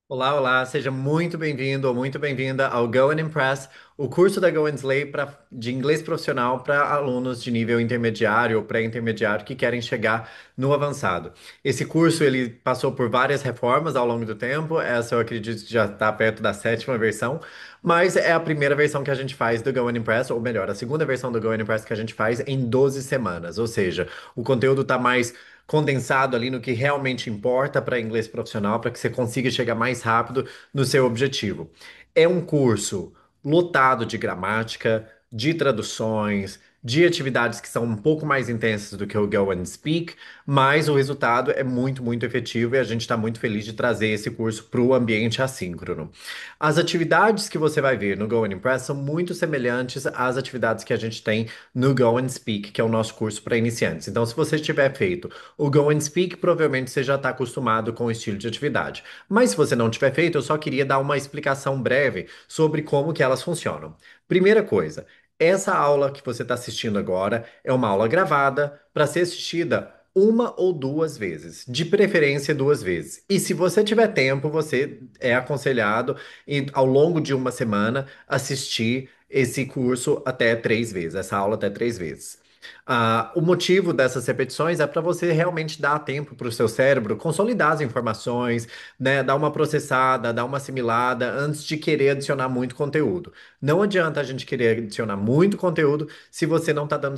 Olá, olá, seja muito bem-vindo ou muito bem-vinda ao Go and Impress, o curso da Go and Slay de inglês profissional para alunos de nível intermediário ou pré-intermediário que querem chegar no avançado. Esse curso ele passou por várias reformas ao longo do tempo, essa eu acredito que já está perto da sétima versão, mas é a primeira versão que a gente faz do Go and Impress, ou melhor, a segunda versão do Go and Impress que a gente faz em 12 semanas, ou seja, o conteúdo está mais condensado ali no que realmente importa para inglês profissional, para que você consiga chegar mais rápido no seu objetivo. É um curso lotado de gramática, de traduções, de atividades que são um pouco mais intensas do que o Go and Speak, mas o resultado é muito, muito efetivo e a gente está muito feliz de trazer esse curso para o ambiente assíncrono. As atividades que você vai ver no Go and Impress são muito semelhantes às atividades que a gente tem no Go and Speak, que é o nosso curso para iniciantes. Então, se você tiver feito o Go and Speak, provavelmente você já está acostumado com o estilo de atividade. Mas se você não tiver feito, eu só queria dar uma explicação breve sobre como que elas funcionam. Primeira coisa, essa aula que você está assistindo agora é uma aula gravada para ser assistida uma ou duas vezes, de preferência duas vezes. E se você tiver tempo, você é aconselhado ao longo de uma semana assistir esse curso até três vezes, essa aula até três vezes. O motivo dessas repetições é para você realmente dar tempo para o seu cérebro consolidar as informações, né, dar uma processada, dar uma assimilada antes de querer adicionar muito conteúdo. Não adianta a gente querer adicionar muito conteúdo se você não está dando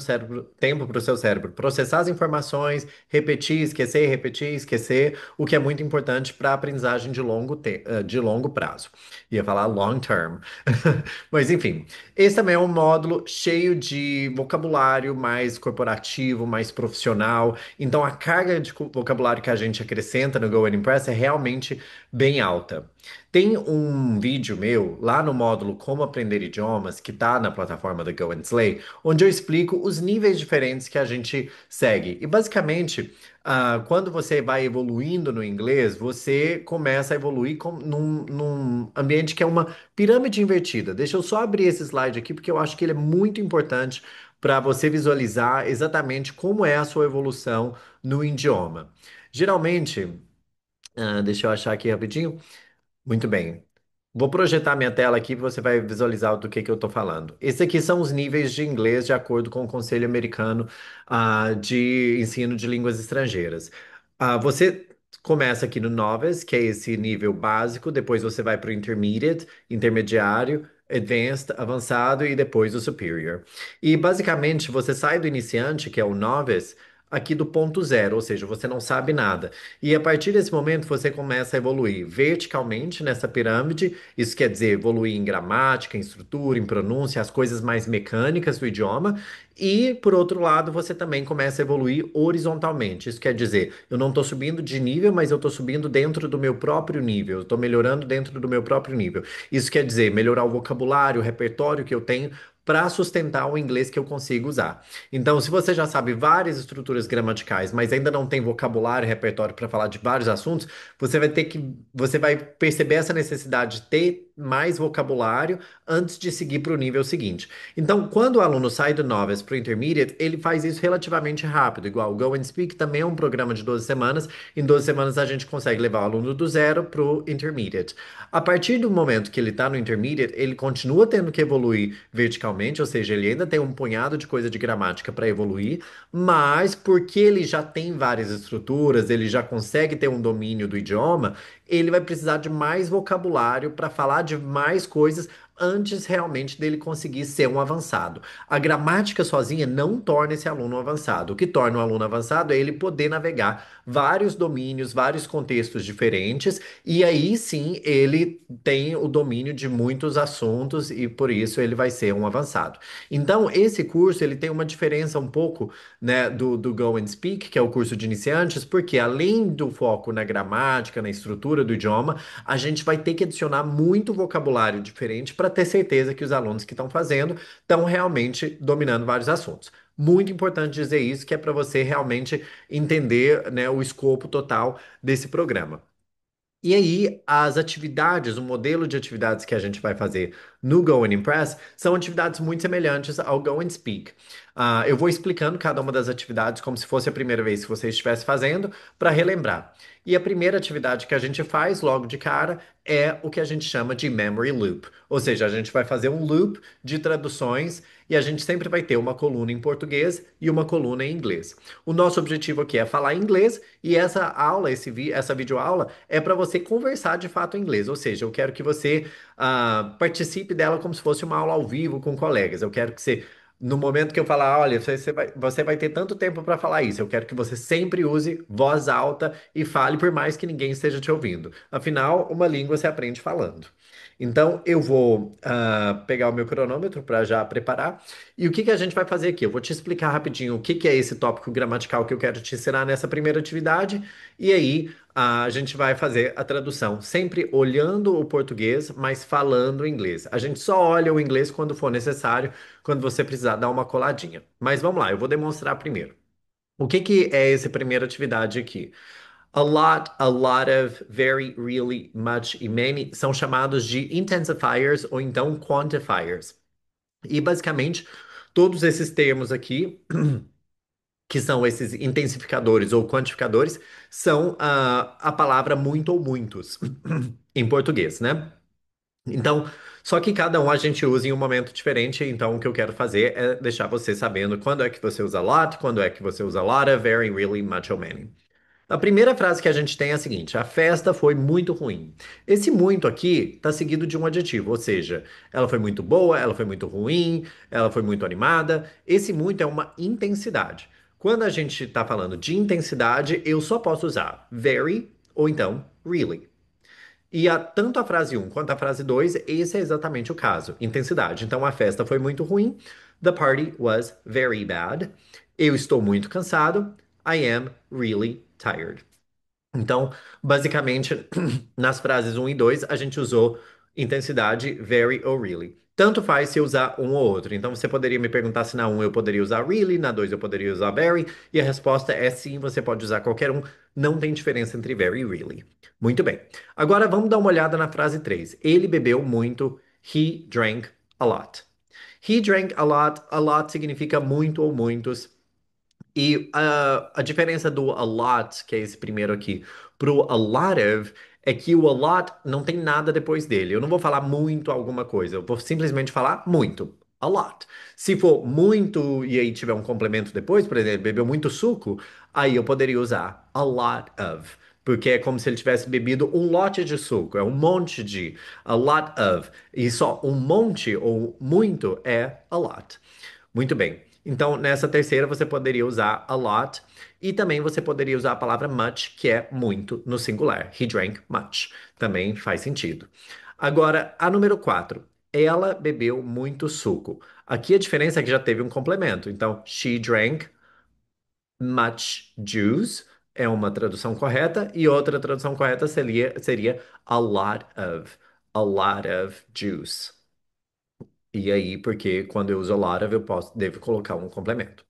tempo para o seu cérebro processar as informações, repetir, esquecer, o que é muito importante para a aprendizagem de longo prazo. Ia falar long term. Mas enfim. Esse também é um módulo cheio de vocabulário mais corporativo, mais profissional. Então, a carga de vocabulário que a gente acrescenta no Go and Impress é realmente bem alta. Tem um vídeo meu lá no módulo Como Aprender Idiomas, que está na plataforma da Go and Slay, onde eu explico os níveis diferentes que a gente segue. E basicamente, quando você vai evoluindo no inglês, você começa a evoluir num ambiente que é uma pirâmide invertida. Deixa eu só abrir esse slide aqui, porque eu acho que ele é muito importante para você visualizar exatamente como é a sua evolução no idioma. Geralmente, deixa eu achar aqui rapidinho. Muito bem. Vou projetar minha tela aqui e você vai visualizar do que eu estou falando. Esses aqui são os níveis de inglês de acordo com o Conselho Americano, de Ensino de Línguas Estrangeiras. Você começa aqui no Novice, que é esse nível básico, depois você vai para o Intermediate, intermediário, Advanced, avançado e depois o Superior. E basicamente você sai do iniciante, que é o Novice, aqui do ponto zero, ou seja, você não sabe nada. E a partir desse momento você começa a evoluir verticalmente nessa pirâmide. Isso quer dizer evoluir em gramática, em estrutura, em pronúncia, as coisas mais mecânicas do idioma. E por outro lado, você também começa a evoluir horizontalmente. Isso quer dizer, eu não estou subindo de nível, mas eu estou subindo dentro do meu próprio nível. Eu estou melhorando dentro do meu próprio nível. Isso quer dizer melhorar o vocabulário, o repertório que eu tenho para sustentar o inglês que eu consigo usar. Então, se você já sabe várias estruturas gramaticais, mas ainda não tem vocabulário e repertório para falar de vários assuntos, você vai perceber essa necessidade de ter mais vocabulário antes de seguir para o nível seguinte. Então, quando o aluno sai do Novice para o Intermediate, ele faz isso relativamente rápido, igual o Go and Speak também é um programa de 12 semanas. Em 12 semanas a gente consegue levar o aluno do zero para o Intermediate. A partir do momento que ele está no Intermediate, ele continua tendo que evoluir verticalmente, ou seja, ele ainda tem um punhado de coisa de gramática para evoluir, mas porque ele já tem várias estruturas, ele já consegue ter um domínio do idioma, ele vai precisar de mais vocabulário para falar de mais coisas antes realmente dele conseguir ser um avançado. A gramática sozinha não torna esse aluno um avançado. O que torna um aluno avançado é ele poder navegar vários domínios, vários contextos diferentes, e aí sim ele tem o domínio de muitos assuntos e por isso ele vai ser um avançado. Então, esse curso ele tem uma diferença um pouco, né, do Go and Speak, que é o curso de iniciantes, porque além do foco na gramática, na estrutura do idioma, a gente vai ter que adicionar muito vocabulário diferente para ter certeza que os alunos que estão fazendo estão realmente dominando vários assuntos. Muito importante dizer isso, que é para você realmente entender, né, o escopo total desse programa. E aí, as atividades, o modelo de atividades que a gente vai fazer no Go and Impress são atividades muito semelhantes ao Go and Speak. Eu vou explicando cada uma das atividades como se fosse a primeira vez que você estivesse fazendo, para relembrar. E a primeira atividade que a gente faz logo de cara é o que a gente chama de memory loop. Ou seja, a gente vai fazer um loop de traduções e a gente sempre vai ter uma coluna em português e uma coluna em inglês. O nosso objetivo aqui é falar inglês e essa aula, essa videoaula, é para você conversar de fato em inglês. Ou seja, eu quero que você participe dela como se fosse uma aula ao vivo com colegas. Eu quero que você, no momento que eu falar, olha, você vai ter tanto tempo para falar isso. Eu quero que você sempre use voz alta e fale por mais que ninguém esteja te ouvindo. Afinal, uma língua se aprende falando. Então, eu vou pegar o meu cronômetro para já preparar. E o que que a gente vai fazer aqui? Eu vou te explicar rapidinho o que que é esse tópico gramatical que eu quero te ensinar nessa primeira atividade. E aí, a gente vai fazer a tradução, sempre olhando o português, mas falando o inglês. A gente só olha o inglês quando for necessário, quando você precisar dar uma coladinha. Mas vamos lá, eu vou demonstrar primeiro. O que que é essa primeira atividade aqui? A lot of, very, really, much e many são chamados de intensifiers ou então quantifiers. E basicamente, todos esses termos aqui, que são esses intensificadores ou quantificadores, são a palavra muito ou muitos em português, né? Então, só que cada um a gente usa em um momento diferente. Então, o que eu quero fazer é deixar você sabendo quando é que você usa lot, quando é que você usa a lot of, very, really, much ou many. A primeira frase que a gente tem é a seguinte: a festa foi muito ruim. Esse muito aqui está seguido de um adjetivo, ou seja, ela foi muito boa, ela foi muito ruim, ela foi muito animada. Esse muito é uma intensidade. Quando a gente está falando de intensidade, eu só posso usar very ou então really. E tanto a frase um quanto a frase 2, esse é exatamente o caso, intensidade. Então a festa foi muito ruim. The party was very bad. Eu estou muito cansado. I am really tired. Então, basicamente, nas frases um e 2 a gente usou intensidade very ou really. Tanto faz se usar um ou outro. Então, você poderia me perguntar se na um eu poderia usar really, na 2 eu poderia usar very, e a resposta é sim, você pode usar qualquer um. Não tem diferença entre very e really. Muito bem. Agora, vamos dar uma olhada na frase 3. Ele bebeu muito. He drank a lot. He drank a lot. A lot significa muito ou muitos. E a diferença do a lot, que é esse primeiro aqui, pro a lot of, é que o a lot não tem nada depois dele. Eu não vou falar muito alguma coisa, eu vou simplesmente falar muito. A lot. Se for muito e aí tiver um complemento depois, por exemplo, bebeu muito suco, aí eu poderia usar a lot of. Porque é como se ele tivesse bebido um lote de suco, é um monte de, a lot of. E só um monte ou muito é a lot. Muito bem. Então, nessa terceira, você poderia usar a lot e também você poderia usar a palavra much, que é muito no singular. He drank much. Também faz sentido. Agora, a número 4. Ela bebeu muito suco. Aqui a diferença é que já teve um complemento. Então, she drank much juice é uma tradução correta e outra tradução correta seria a lot of. A lot of juice. E aí, porque quando eu uso a lot of, devo colocar um complemento.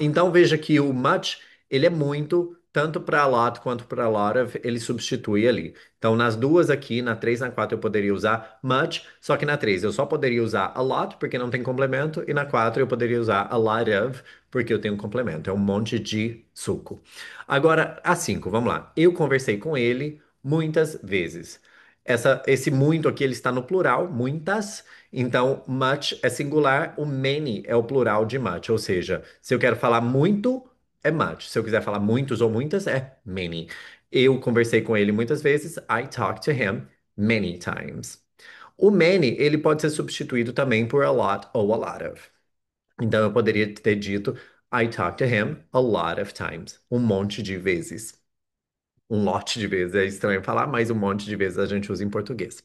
Então veja que o much, ele é muito, tanto para a lot quanto para a lot of, ele substitui ali. Então nas duas aqui, na 3 e na 4 eu poderia usar much, só que na 3 eu só poderia usar a lot, porque não tem complemento, e na 4 eu poderia usar a lot of, porque eu tenho um complemento, é um monte de suco. Agora, a 5, vamos lá. Eu conversei com ele muitas vezes. Esse muito aqui, ele está no plural, muitas. Então, much é singular, o many é o plural de much. Ou seja, se eu quero falar muito, é much. Se eu quiser falar muitos ou muitas, é many. Eu conversei com ele muitas vezes. I talked to him many times. O many, ele pode ser substituído também por a lot ou a lot of. Então, eu poderia ter dito I talked to him a lot of times. Um monte de vezes. Um lote de vezes. É estranho falar, mas um monte de vezes a gente usa em português.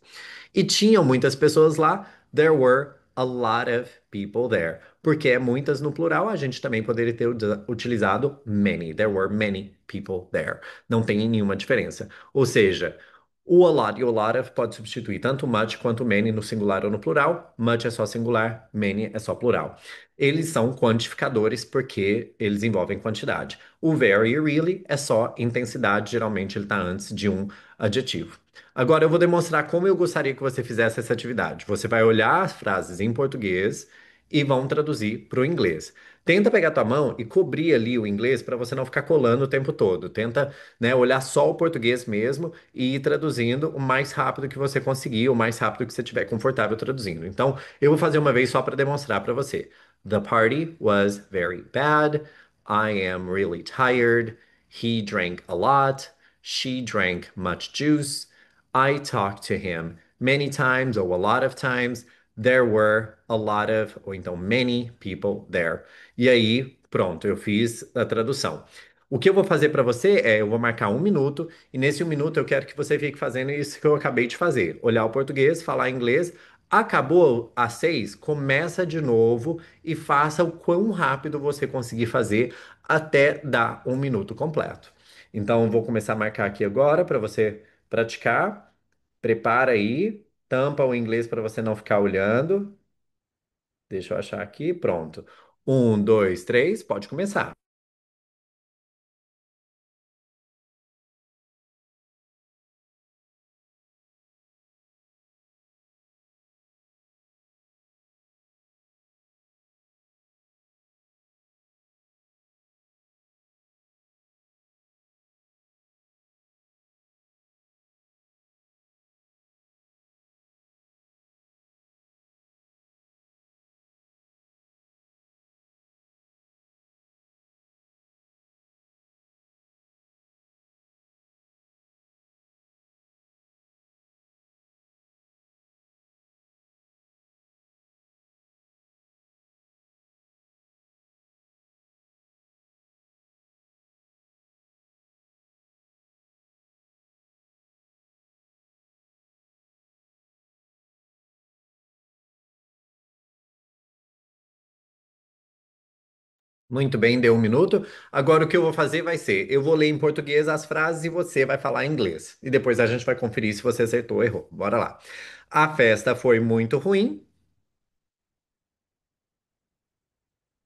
E tinham muitas pessoas lá. There were a lot of people there. Porque é muitas no plural, a gente também poderia ter utilizado many. There were many people there. Não tem nenhuma diferença. Ou seja, o a lot e o lot of pode substituir tanto much quanto many no singular ou no plural. Much é só singular, many é só plural. Eles são quantificadores porque eles envolvem quantidade. O very e really é só intensidade, geralmente ele está antes de um adjetivo. Agora eu vou demonstrar como eu gostaria que você fizesse essa atividade. Você vai olhar as frases em português e vão traduzir para o inglês. Tenta pegar tua mão e cobrir ali o inglês para você não ficar colando o tempo todo. Tenta, né, olhar só o português mesmo e ir traduzindo o mais rápido que você conseguir, o mais rápido que você estiver confortável traduzindo. Então, eu vou fazer uma vez só para demonstrar para você. The party was very bad. I am really tired. He drank a lot. She drank much juice. I talked to him many times or a lot of times. There were a lot of, ou então many people there. E aí, pronto, eu fiz a tradução. O que eu vou fazer para você é, eu vou marcar 1 minuto e nesse 1 minuto eu quero que você fique fazendo isso que eu acabei de fazer. Olhar o português, falar inglês. Acabou às 6, começa de novo e faça o quão rápido você conseguir fazer até dar 1 minuto completo. Então, eu vou começar a marcar aqui agora para você praticar. Prepara aí, tampa o inglês para você não ficar olhando. Deixa eu achar aqui, pronto. 1, 2, 3, pode começar. Muito bem, deu 1 minuto. Agora o que eu vou fazer vai ser, eu vou ler em português as frases e você vai falar em inglês. E depois a gente vai conferir se você acertou ou errou. Bora lá. A festa foi muito ruim.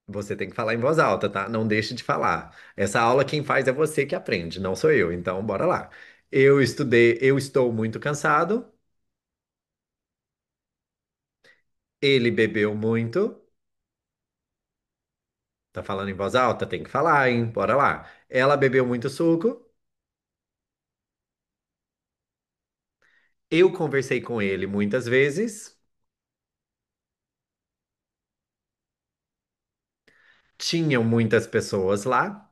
Você tem que falar em voz alta, tá? Não deixe de falar. Essa aula quem faz é você que aprende, não sou eu. Então, bora lá. Eu estou muito cansado. Ele bebeu muito. Tá falando em voz alta? Tem que falar, hein? Bora lá. Ela bebeu muito suco. Eu conversei com ele muitas vezes. Tinham muitas pessoas lá.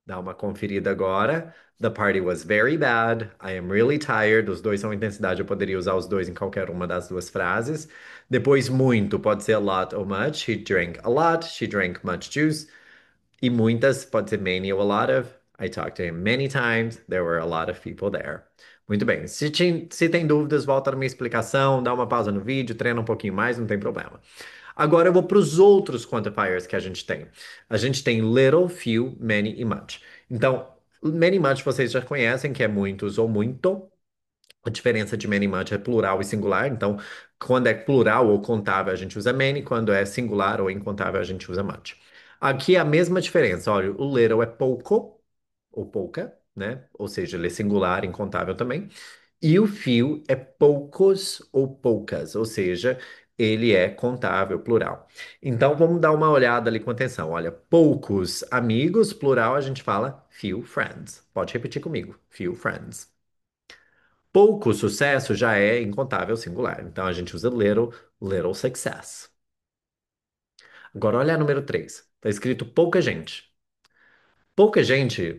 Dá uma conferida agora. The party was very bad. I am really tired. Os dois são intensidade. Eu poderia usar os dois em qualquer uma das duas frases. Depois, muito pode ser a lot ou much. He drank a lot. She drank much juice. E muitas pode ser many ou a lot of. I talked to him many times. There were a lot of people there. Muito bem. Se tem dúvidas, volta na minha explicação, dá uma pausa no vídeo, treina um pouquinho mais, não tem problema. Agora eu vou para os outros quantifiers que a gente tem. A gente tem little, few, many e much. Então, many e much vocês já conhecem, que é muitos ou muito. A diferença de many e much é plural e singular. Então, quando é plural ou contável, a gente usa many. Quando é singular ou incontável, a gente usa much. Aqui é a mesma diferença. Olha, o little é pouco ou pouca, né? Ou seja, ele é singular, incontável também. E o few é poucos ou poucas, ou seja, ele é contável, plural. Então vamos dar uma olhada ali com atenção. Olha, poucos amigos, plural, a gente fala few friends. Pode repetir comigo, few friends. Pouco sucesso já é incontável, singular. Então a gente usa little, little success. Agora olha a número 3. Tá escrito pouca gente. Pouca gente.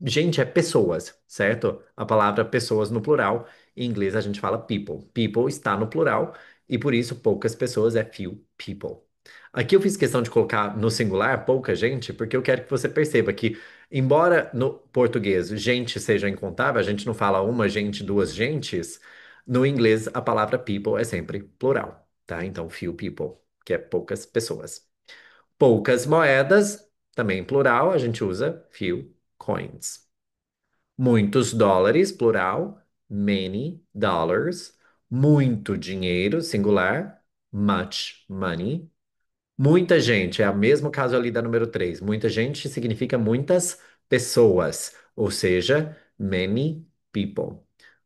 Gente é pessoas, certo? A palavra pessoas no plural, em inglês a gente fala people. People está no plural e por isso poucas pessoas é few people. Aqui eu fiz questão de colocar no singular pouca gente, porque eu quero que você perceba que, embora no português gente seja incontável, a gente não fala uma gente, duas gentes, no inglês a palavra people é sempre plural, tá? Então few people, que é poucas pessoas. Poucas moedas, também plural, a gente usa few coins. Muitos dólares, plural, many dollars. Muito dinheiro, singular, much money. Muita gente, é o mesmo caso ali da número 3. Muita gente significa muitas pessoas, ou seja, many people.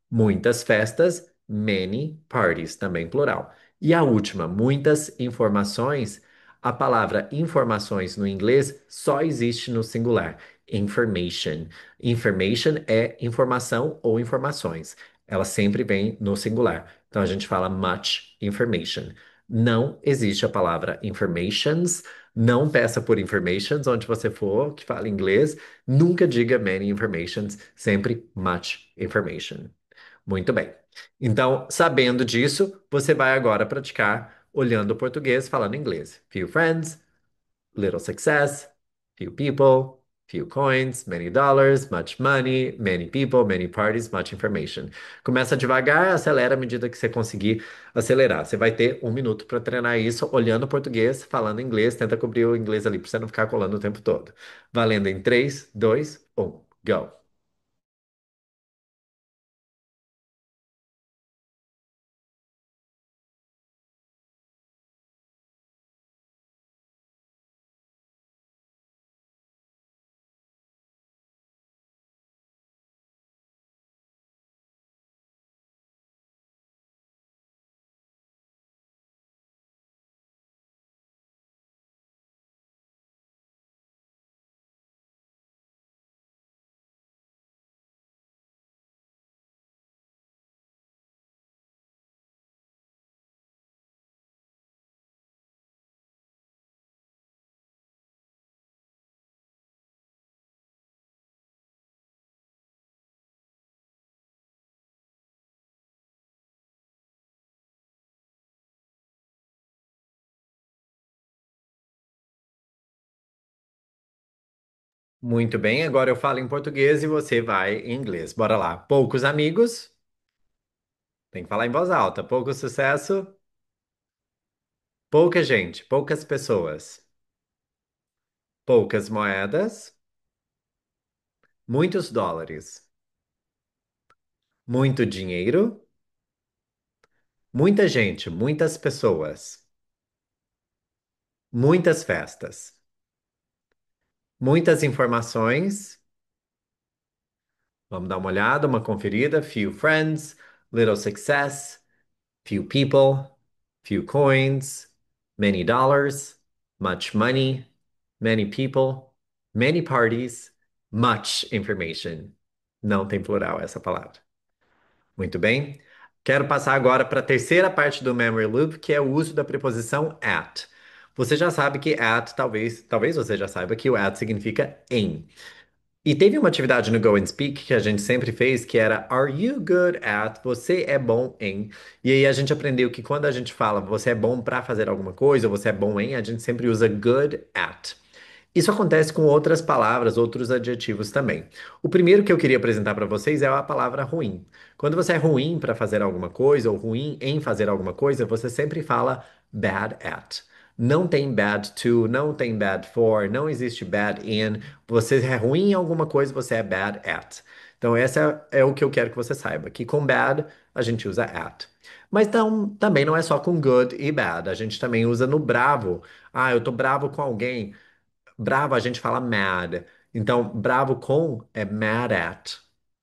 Muitas festas, many parties, também plural. E a última, muitas informações. A palavra informações no inglês só existe no singular. Information. Information é informação ou informações. Ela sempre vem no singular. Então a gente fala much information. Não existe a palavra informations. Não peça por informations onde você for que fala inglês. Nunca diga many informations, sempre much information. Muito bem. Então, sabendo disso, você vai agora praticar olhando o português, falando inglês. Few friends, little success, few people, few coins, many dollars, much money, many people, many parties, much information. Começa devagar, acelera à medida que você conseguir acelerar. Você vai ter 1 minuto para treinar isso, olhando o português, falando inglês. Tenta cobrir o inglês ali para você não ficar colando o tempo todo. Valendo em 3, 2, 1, go! Muito bem, agora eu falo em português e você vai em inglês. Bora lá. Poucos amigos, tem que falar em voz alta. Pouco sucesso, pouca gente, poucas pessoas. Poucas moedas, muitos dólares. Muito dinheiro, muita gente, muitas pessoas. Muitas festas. Muitas informações. Vamos dar uma olhada, uma conferida. Few friends, little success. Few people, few coins, many dollars, much money, many people, many parties, much information. Não tem plural essa palavra. Muito bem. Quero passar agora para a terceira parte do memory loop, que é o uso da preposição at. Você já sabe que at, talvez você já saiba que o at significa em. E teve uma atividade no Go and Speak que a gente sempre fez, que era Are you good at? Você é bom em. E aí a gente aprendeu que quando a gente fala você é bom para fazer alguma coisa, ou você é bom em, a gente sempre usa good at. Isso acontece com outras palavras, outros adjetivos também. O primeiro que eu queria apresentar para vocês é a palavra ruim. Quando você é ruim para fazer alguma coisa ou ruim em fazer alguma coisa, você sempre fala bad at. Não tem bad to, não tem bad for, não existe bad in. Você é ruim em alguma coisa, você é bad at. Então, essa é o que eu quero que você saiba, que com bad a gente usa at. Mas também não é só com good e bad, a gente também usa no bravo. Ah, eu tô bravo com alguém. Bravo a gente fala mad. Então, bravo com é mad at.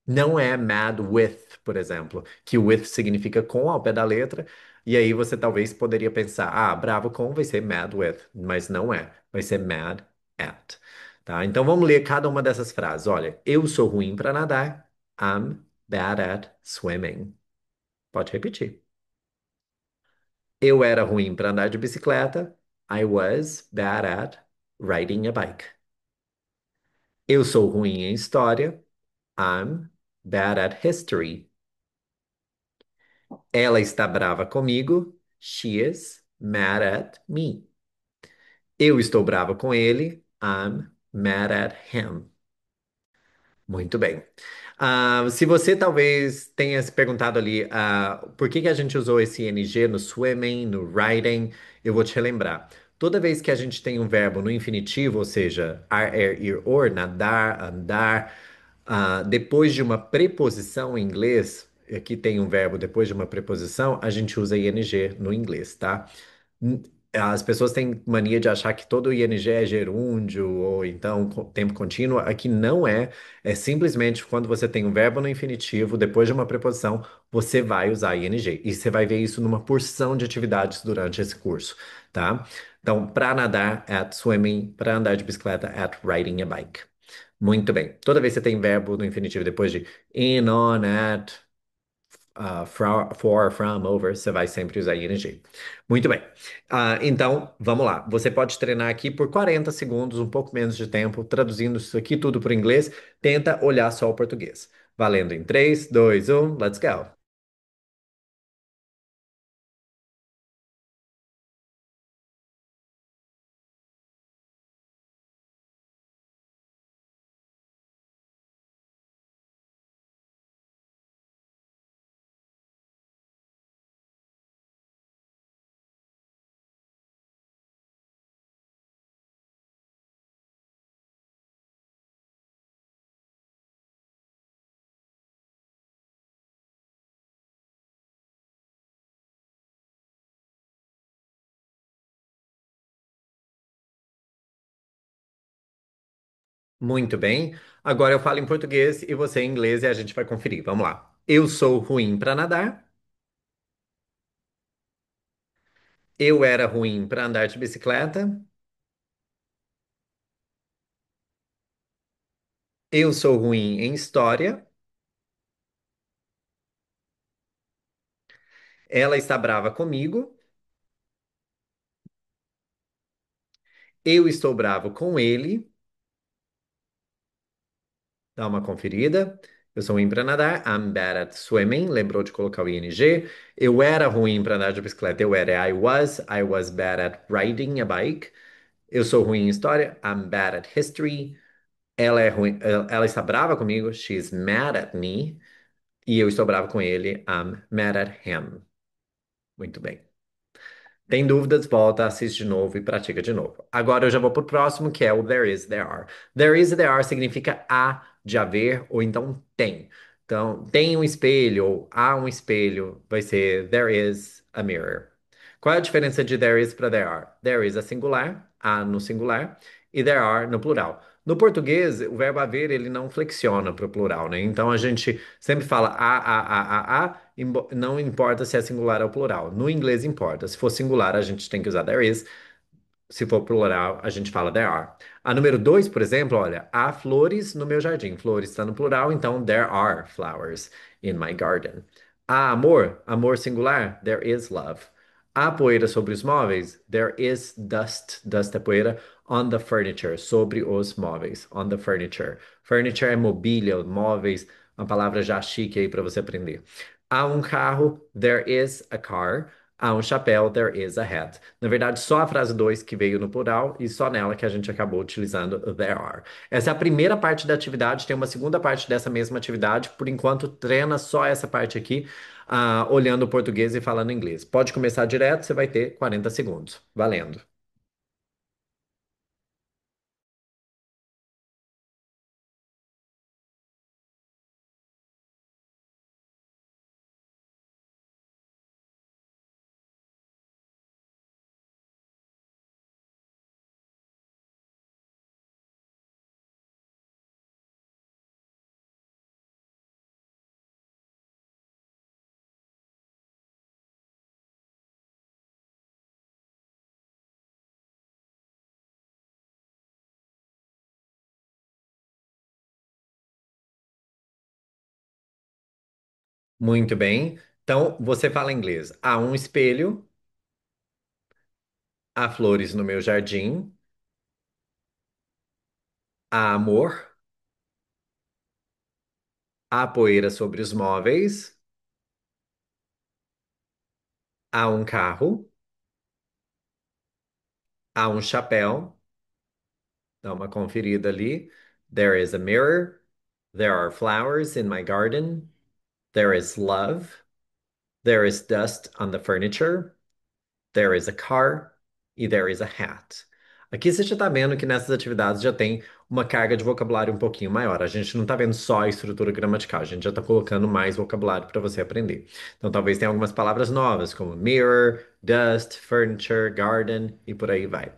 Não é mad with, por exemplo, que with significa com ao pé da letra. E aí você talvez poderia pensar, ah, bravo com vai ser mad with, mas não é. Vai ser mad at. Tá? Então vamos ler cada uma dessas frases. Olha, eu sou ruim para nadar. I'm bad at swimming. Pode repetir. Eu era ruim para andar de bicicleta. I was bad at riding a bike. Eu sou ruim em história. I'm bad at history. Ela está brava comigo. She is mad at me. Eu estou brava com ele. I'm mad at him. Muito bem. Se você talvez tenha se perguntado ali, por que que a gente usou esse ing no swimming, no riding, eu vou te relembrar. Toda vez que a gente tem um verbo no infinitivo, ou seja, ar, er, ir, or, nadar, andar, depois de uma preposição em inglês, aqui tem um verbo depois de uma preposição, a gente usa ing no inglês, tá? N- As pessoas têm mania de achar que todo ING é gerúndio ou então tempo contínuo. Aqui não é. É simplesmente quando você tem um verbo no infinitivo, depois de uma preposição, você vai usar ING. E você vai ver isso numa porção de atividades durante esse curso, tá? Então, para nadar, at swimming, para andar de bicicleta, at riding a bike. Muito bem. Toda vez que você tem verbo no infinitivo depois de in, on, at, for, from, over, você vai sempre usar ing. Muito bem. Então, vamos lá. Você pode treinar aqui por 40 segundos, um pouco menos de tempo, traduzindo isso aqui tudo para o inglês. Tenta olhar só o português. Valendo em 3, 2, 1, let's go. Muito bem. Agora eu falo em português e você em inglês e a gente vai conferir. Vamos lá. Eu sou ruim para nadar. Eu era ruim para andar de bicicleta. Eu sou ruim em história. Ela está brava comigo. Eu estou bravo com ele. Dá uma conferida. Eu sou ruim para nadar. I'm bad at swimming. Lembrou de colocar o ing. Eu era ruim para andar de bicicleta. Eu era. I was bad at riding a bike. Eu sou ruim em história. I'm bad at history. Ela é ruim. Ela está brava comigo. She's mad at me. E eu estou bravo com ele. I'm mad at him. Muito bem. Tem dúvidas? Volta, assiste de novo e pratica de novo. Agora eu já vou pro próximo, que é o there is, there are. There is e there are significa há de haver ou então tem. Então, tem um espelho ou há um espelho, vai ser there is a mirror. Qual é a diferença de there is para there are? There is é singular, há no singular, e there are no plural. No português, o verbo haver ele não flexiona para o plural, né? Então a gente sempre fala não importa se é singular ou plural. No inglês importa. Se for singular, a gente tem que usar there is. Se for plural, a gente fala there are. A número 2, por exemplo, olha, há flores no meu jardim. Flores está no plural, então there are flowers in my garden. Há amor, amor singular, there is love. Há poeira sobre os móveis, there is dust, dust é poeira, on the furniture, sobre os móveis, on the furniture. Furniture é mobília, móveis, uma palavra já chique aí para você aprender. Há um carro, there is a car. Há um chapéu, there is a hat. Na verdade, só a frase 2 que veio no plural e só nela que a gente acabou utilizando o there are. Essa é a primeira parte da atividade, tem uma segunda parte dessa mesma atividade. Por enquanto, treina só essa parte aqui, olhando o português e falando inglês. Pode começar direto, você vai ter 40 segundos. Valendo. Muito bem. Então, você fala inglês. Há um espelho, há flores no meu jardim, há amor, há poeira sobre os móveis, há um carro, há um chapéu. Dá uma conferida ali. There is a mirror. There are flowers in my garden. There is love. There is dust on the furniture. There is a car. E there is a hat. Aqui você já está vendo que nessas atividades já tem uma carga de vocabulário um pouquinho maior. A gente não está vendo só a estrutura gramatical, a gente já está colocando mais vocabulário para você aprender. Então, talvez tenha algumas palavras novas, como mirror, dust, furniture, garden e por aí vai.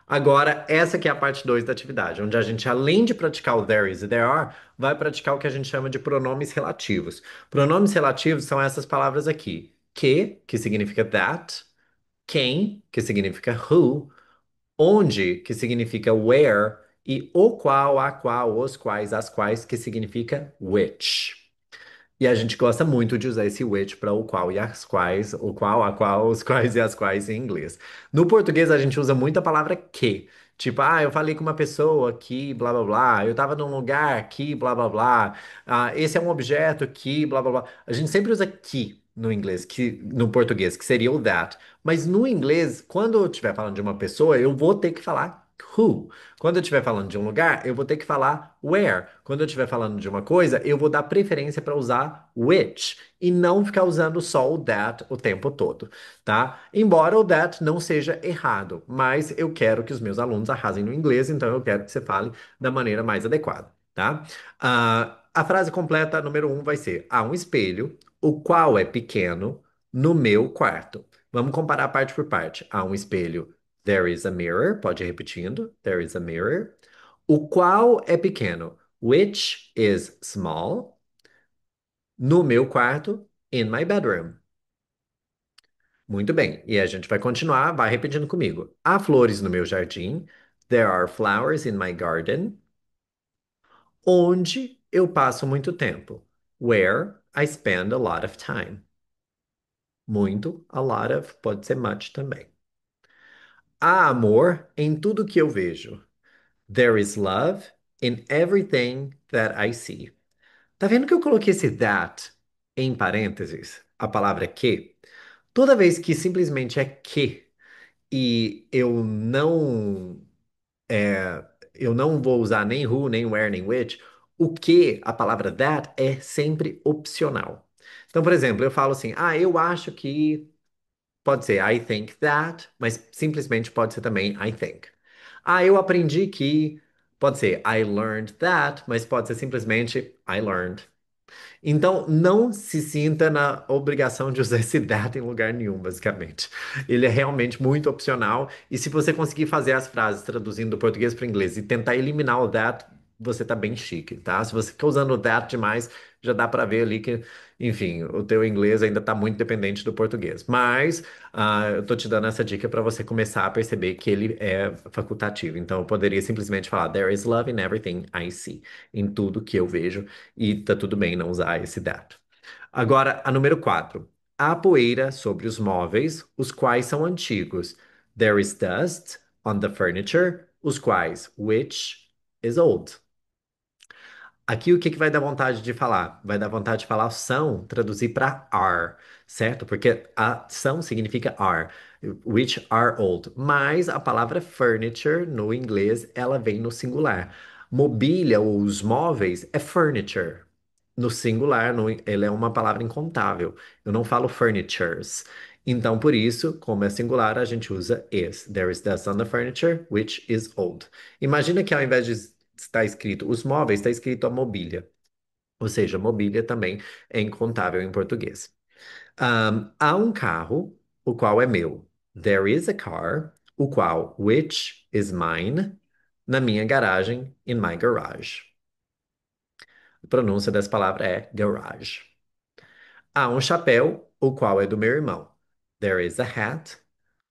Agora, essa que é a parte 2 da atividade, onde a gente, além de praticar o there is e there are, vai praticar o que a gente chama de pronomes relativos. Pronomes relativos são essas palavras aqui. Que significa that, quem, que significa who, onde, que significa where, e o qual, a qual, os quais, as quais, que significa which. E a gente gosta muito de usar esse which para o qual e as quais, o qual, a qual, os quais e as quais em inglês. No português a gente usa muito a palavra que. Tipo, eu falei com uma pessoa que, blá blá blá, eu tava num lugar que, blá blá blá, esse é um objeto que, blá blá blá. A gente sempre usa que no inglês, que no português, que seria o that. Mas no inglês, quando eu estiver falando de uma pessoa, eu vou ter que falar who. Quando eu estiver falando de um lugar, eu vou ter que falar where. Quando eu estiver falando de uma coisa, eu vou dar preferência para usar which e não ficar usando só o that o tempo todo, tá? Embora o that não seja errado, mas eu quero que os meus alunos arrasem no inglês, então eu quero que você fale da maneira mais adequada, tá? A frase completa número um vai ser: há um espelho, o qual é pequeno, no meu quarto. Vamos comparar parte por parte. Há um espelho. There is a mirror. Pode ir repetindo. There is a mirror. O qual é pequeno. Which is small. No meu quarto. In my bedroom. Muito bem. E a gente vai continuar. Vai repetindo comigo. Há flores no meu jardim. There are flowers in my garden. Onde eu passo muito tempo. Where I spend a lot of time. Muito, a lot of, pode ser much também. Há amor em tudo que eu vejo. There is love in everything that I see. Tá vendo que eu coloquei esse that em parênteses? A palavra que. Toda vez que simplesmente é que e eu não vou usar nem who, nem where, nem which, o que, a palavra that é sempre opcional. Então, por exemplo, eu falo assim: eu acho que pode ser I think that, mas simplesmente pode ser também I think. Eu aprendi que. Pode ser I learned that, mas pode ser simplesmente I learned. Então, não se sinta na obrigação de usar esse that em lugar nenhum, basicamente. Ele é realmente muito opcional. E se você conseguir fazer as frases traduzindo do português para o inglês e tentar eliminar o that, você tá bem chique, tá? Se você ficar usando o that demais, já dá para ver ali que, enfim, o teu inglês ainda tá muito dependente do português. Mas eu tô te dando essa dica para você começar a perceber que ele é facultativo. Então, eu poderia simplesmente falar: There is love in everything I see. Em tudo que eu vejo. E tá tudo bem não usar esse that. Agora, a número 4. Há poeira sobre os móveis, os quais são antigos. There is dust on the furniture, os quais, which is old. Aqui o que que vai dar vontade de falar? Vai dar vontade de falar são, traduzir para are, certo? Porque a são significa are, which are old. Mas a palavra furniture no inglês ela vem no singular. Mobília ou os móveis é furniture. No singular, ele é uma palavra incontável. Eu não falo furnitures. Então, por isso, como é singular, a gente usa is. There is dust on the furniture, which is old. Imagina que ao invés de estar escrito os móveis, está escrito a mobília. Ou seja, mobília também é incontável em português. Há um carro, o qual é meu. There is a car, o qual, which is mine, na minha garagem, in my garage. A pronúncia dessa palavra é garage. Há um chapéu, o qual é do meu irmão. There is a hat,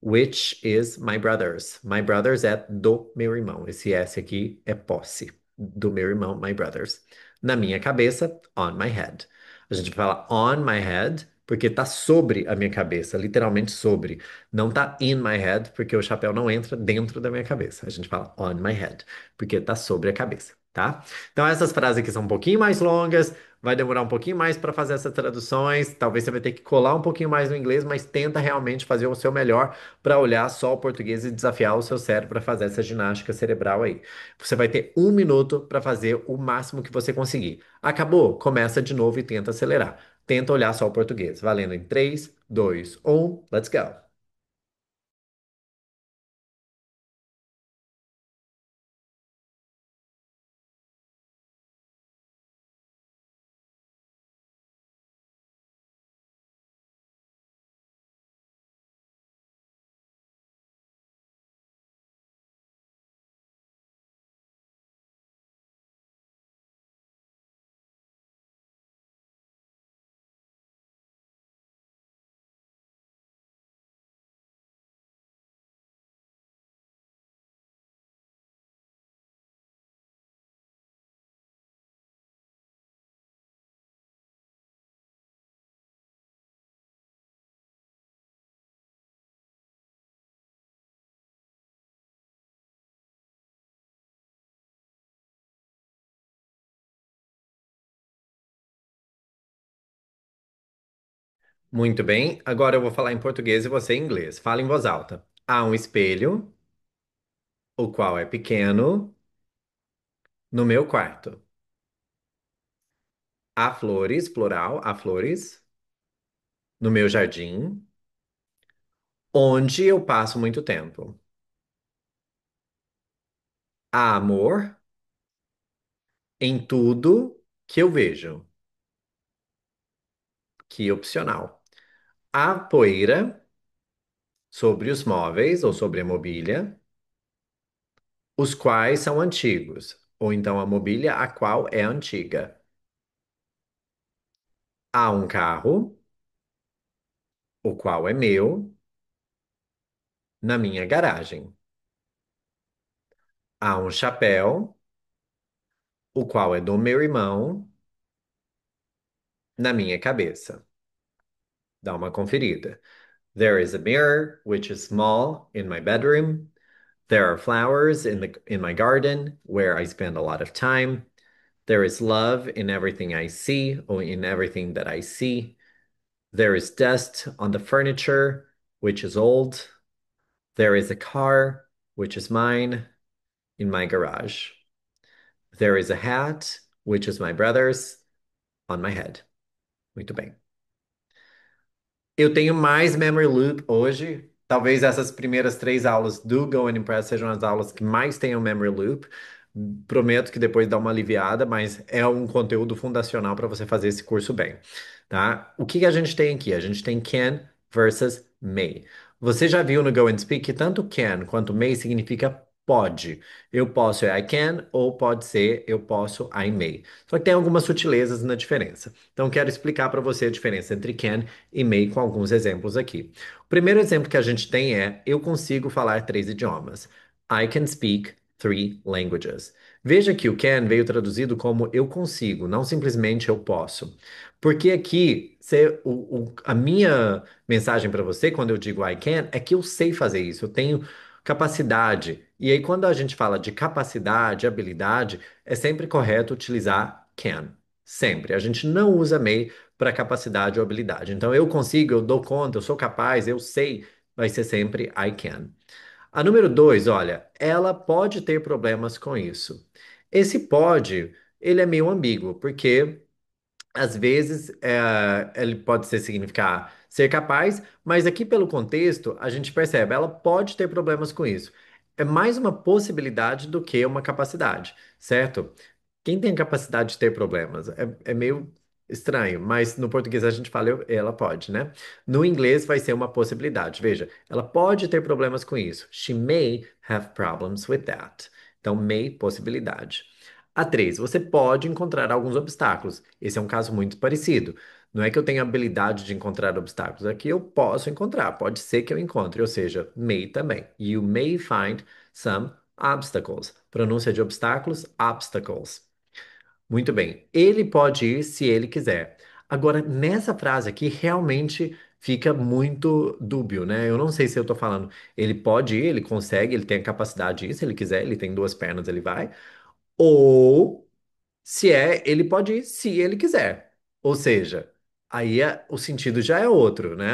which is my brother's. My brother's é do meu irmão. Esse S aqui é posse. Do meu irmão, my brother's. Na minha cabeça, on my head. A gente fala on my head porque tá sobre a minha cabeça, literalmente sobre. Não tá in my head porque o chapéu não entra dentro da minha cabeça. A gente fala on my head porque tá sobre a cabeça, tá? Então essas frases aqui são um pouquinho mais longas. Vai demorar um pouquinho mais para fazer essas traduções. Talvez você vai ter que colar um pouquinho mais no inglês, mas tenta realmente fazer o seu melhor para olhar só o português e desafiar o seu cérebro para fazer essa ginástica cerebral aí. Você vai ter 1 minuto para fazer o máximo que você conseguir. Acabou? Começa de novo e tenta acelerar. Tenta olhar só o português. Valendo em 3, 2, 1. Let's go! Muito bem. Agora eu vou falar em português e você em inglês. Fala em voz alta. Há um espelho, o qual é pequeno, no meu quarto. Há flores, plural, há flores, no meu jardim, onde eu passo muito tempo. Há amor em tudo que eu vejo. Que opcional. Há poeira sobre os móveis ou sobre a mobília, os quais são antigos, ou então a mobília a qual é antiga. Há um carro, o qual é meu, na minha garagem. Há um chapéu, o qual é do meu irmão, na minha cabeça. Dá uma conferida. There is a mirror, which is small, in my bedroom. There are flowers in my garden, where I spend a lot of time. There is love in everything I see, or in everything that I see. There is dust on the furniture, which is old. There is a car, which is mine, in my garage. There is a hat, which is my brother's, on my head. Muito bem. Eu tenho mais Memory Loop hoje. Talvez essas primeiras três aulas do Go and Impress sejam as aulas que mais tenham Memory Loop. Prometo que depois dá uma aliviada, mas é um conteúdo fundacional para você fazer esse curso bem, tá? O que que a gente tem aqui? A gente tem can versus may. Você já viu no Go and Speak que tanto can quanto may significa pode. Eu posso é I can ou pode ser eu posso I may. Só que tem algumas sutilezas na diferença. Então quero explicar para você a diferença entre can e may com alguns exemplos aqui. O primeiro exemplo que a gente tem é eu consigo falar três idiomas. I can speak three languages. Veja que o can veio traduzido como eu consigo, não simplesmente eu posso. Porque aqui, a minha mensagem para você, quando eu digo I can, é que eu sei fazer isso, eu tenho capacidade. E aí, quando a gente fala de capacidade, habilidade, é sempre correto utilizar can. Sempre. A gente não usa may para capacidade ou habilidade. Então, eu consigo, eu dou conta, eu sou capaz, eu sei, vai ser sempre I can. A número dois, olha, ela pode ter problemas com isso. Esse pode, ele é meio ambíguo, porque às vezes ele pode significar ser capaz, mas aqui pelo contexto a gente percebe, ela pode ter problemas com isso. É mais uma possibilidade do que uma capacidade, certo? Quem tem capacidade de ter problemas? É meio estranho, mas no português a gente fala ela pode, né? No inglês vai ser uma possibilidade. Veja, ela pode ter problemas com isso. She may have problems with that. Então, may, possibilidade. A três, você pode encontrar alguns obstáculos. Esse é um caso muito parecido. Não é que eu tenho habilidade de encontrar obstáculos, é que eu posso encontrar. Pode ser que eu encontre, ou seja, may também. You may find some obstacles. Pronúncia de obstáculos, obstacles. Muito bem. Ele pode ir se ele quiser. Agora, nessa frase aqui, realmente fica muito dúbio, né? Eu não sei se eu tô falando, ele pode ir, ele consegue, ele tem a capacidade de ir, se ele quiser, ele tem duas pernas, ele vai. Ou se é, ele pode ir se ele quiser. Ou seja, aí o sentido já é outro, né?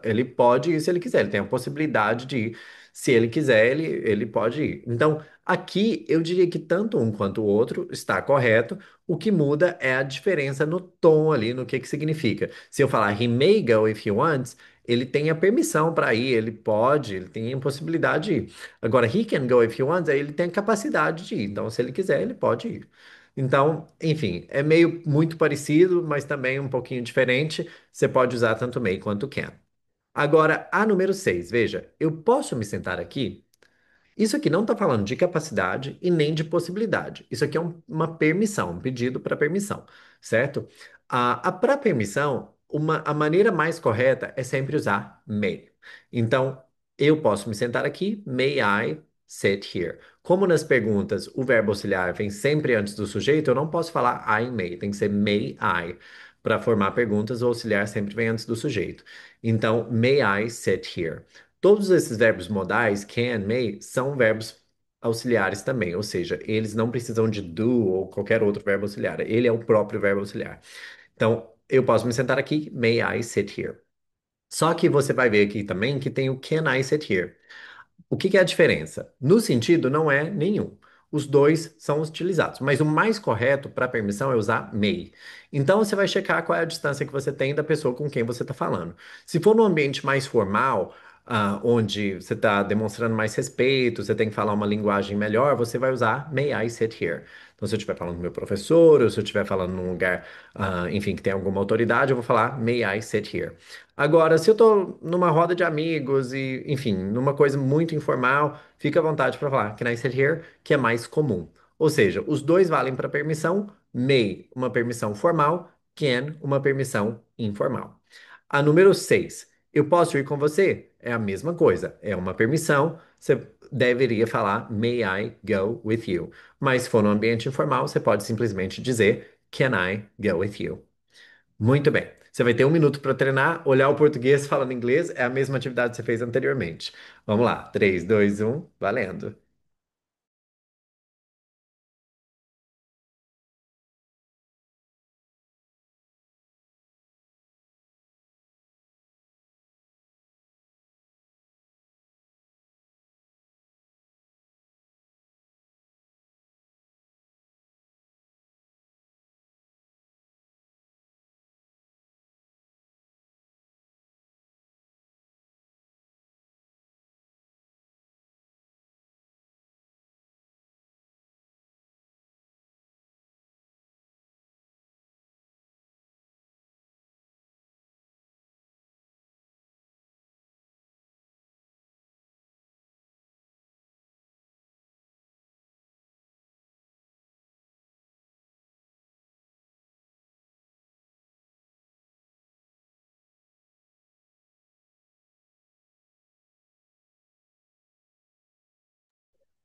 Ele pode ir se ele quiser, ele tem a possibilidade de ir. Se ele quiser, ele pode ir. Então, aqui eu diria que tanto um quanto o outro está correto. O que muda é a diferença no tom ali, no que significa. Se eu falar he may go if he wants, ele tem a permissão para ir, ele pode, ele tem a possibilidade de ir. Agora, he can go if he wants, aí ele tem a capacidade de ir. Então, se ele quiser, ele pode ir. Então, enfim, é meio muito parecido, mas também um pouquinho diferente. Você pode usar tanto may quanto can. Agora, a número 6, veja, eu posso me sentar aqui? Isso aqui não está falando de capacidade e nem de possibilidade. Isso aqui é uma permissão, um pedido para permissão, certo? A para permissão, a maneira mais correta é sempre usar may. Então, eu posso me sentar aqui, may I sit here? Como nas perguntas o verbo auxiliar vem sempre antes do sujeito, eu não posso falar I may, tem que ser may I. Para formar perguntas, o auxiliar sempre vem antes do sujeito. Então, may I sit here? Todos esses verbos modais, can, may, são verbos auxiliares também, ou seja, eles não precisam de do ou qualquer outro verbo auxiliar. Ele é o próprio verbo auxiliar. Então, eu posso me sentar aqui, may I sit here? Só que você vai ver aqui também que tem o can I sit here? O que que é a diferença? No sentido, não é nenhum. Os dois são utilizados, mas o mais correto para permissão é usar may. Então você vai checar qual é a distância que você tem da pessoa com quem você está falando. Se for num ambiente mais formal, onde você está demonstrando mais respeito, você tem que falar uma linguagem melhor, você vai usar may I sit here? Então, se eu estiver falando com meu professor, ou se eu estiver falando num lugar, enfim, que tem alguma autoridade, eu vou falar may I sit here? Agora, se eu tô numa roda de amigos e, enfim, numa coisa muito informal, fica à vontade para falar can I sit here, que é mais comum. Ou seja, os dois valem para permissão, may, uma permissão formal, can, uma permissão informal. A número 6, eu posso ir com você? É a mesma coisa, é uma permissão, você deveria falar may I go with you. Mas se for no ambiente informal, você pode simplesmente dizer can I go with you? Muito bem. Você vai ter um minuto para treinar, olhar o português falando inglês, é a mesma atividade que você fez anteriormente. Vamos lá. 3, 2, 1, valendo.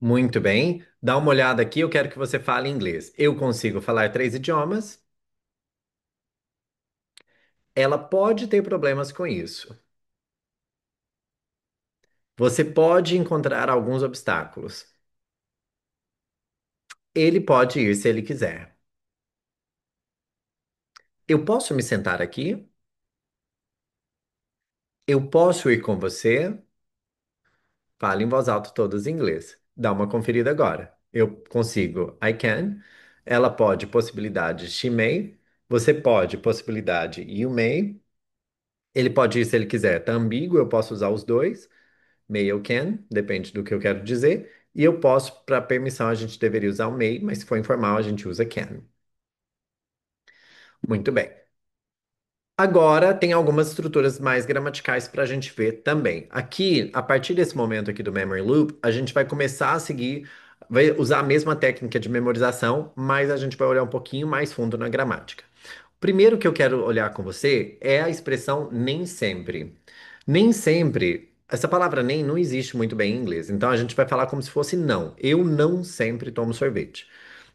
Muito bem. Dá uma olhada aqui, eu quero que você fale inglês. Eu consigo falar três idiomas. Ela pode ter problemas com isso. Você pode encontrar alguns obstáculos. Ele pode ir se ele quiser. Eu posso me sentar aqui? Eu posso ir com você? Fale em voz alta todos em inglês. Dá uma conferida agora. Eu consigo. I can. Ela pode, possibilidade she may. Você pode, possibilidade you may. Ele pode ir se ele quiser. Tá ambíguo, eu posso usar os dois. May ou can, depende do que eu quero dizer. E eu posso, para permissão, a gente deveria usar o may, mas se for informal, a gente usa can. Muito bem. Agora tem algumas estruturas mais gramaticais para a gente ver também. Aqui, a partir desse momento aqui do Memory Loop, a gente vai começar a seguir, vai usar a mesma técnica de memorização, mas a gente vai olhar um pouquinho mais fundo na gramática. Primeiro que eu quero olhar com você é a expressão nem sempre. Nem sempre, essa palavra nem não existe muito bem em inglês, então a gente vai falar como se fosse não. Eu não sempre tomo sorvete.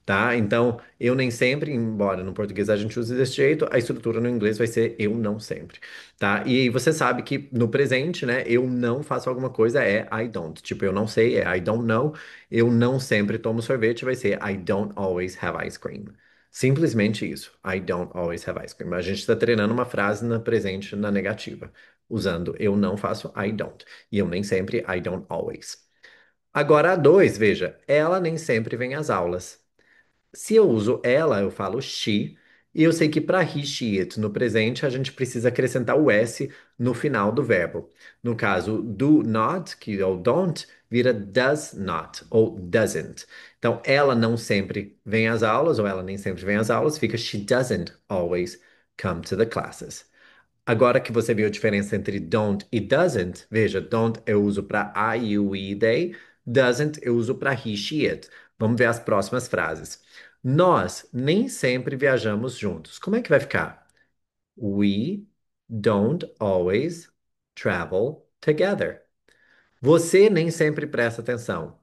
Tá? Então, eu nem sempre, embora no português a gente use desse jeito, a estrutura no inglês vai ser eu não sempre, tá? E aí você sabe que no presente, né, eu não faço alguma coisa é I don't. Tipo, eu não sei é I don't know. Eu não sempre tomo sorvete vai ser I don't always have ice cream. Simplesmente isso. I don't always have ice cream. A gente está treinando uma frase na presente na negativa, usando eu não faço I don't. E eu nem sempre I don't always. Agora a dois, veja, ela nem sempre vem às aulas. Se eu uso ela, eu falo she, e eu sei que para he, she, it no presente a gente precisa acrescentar o S no final do verbo. No caso, do not, que é o don't, vira does not ou doesn't. Então, ela não sempre vem às aulas, ou ela nem sempre vem às aulas, fica she doesn't always come to the classes. Agora que você viu a diferença entre don't e doesn't, veja, don't eu uso para I, you, we, they, doesn't eu uso para he, she, it. Vamos ver as próximas frases. Nós nem sempre viajamos juntos. Como é que vai ficar? We don't always travel together. Você nem sempre presta atenção.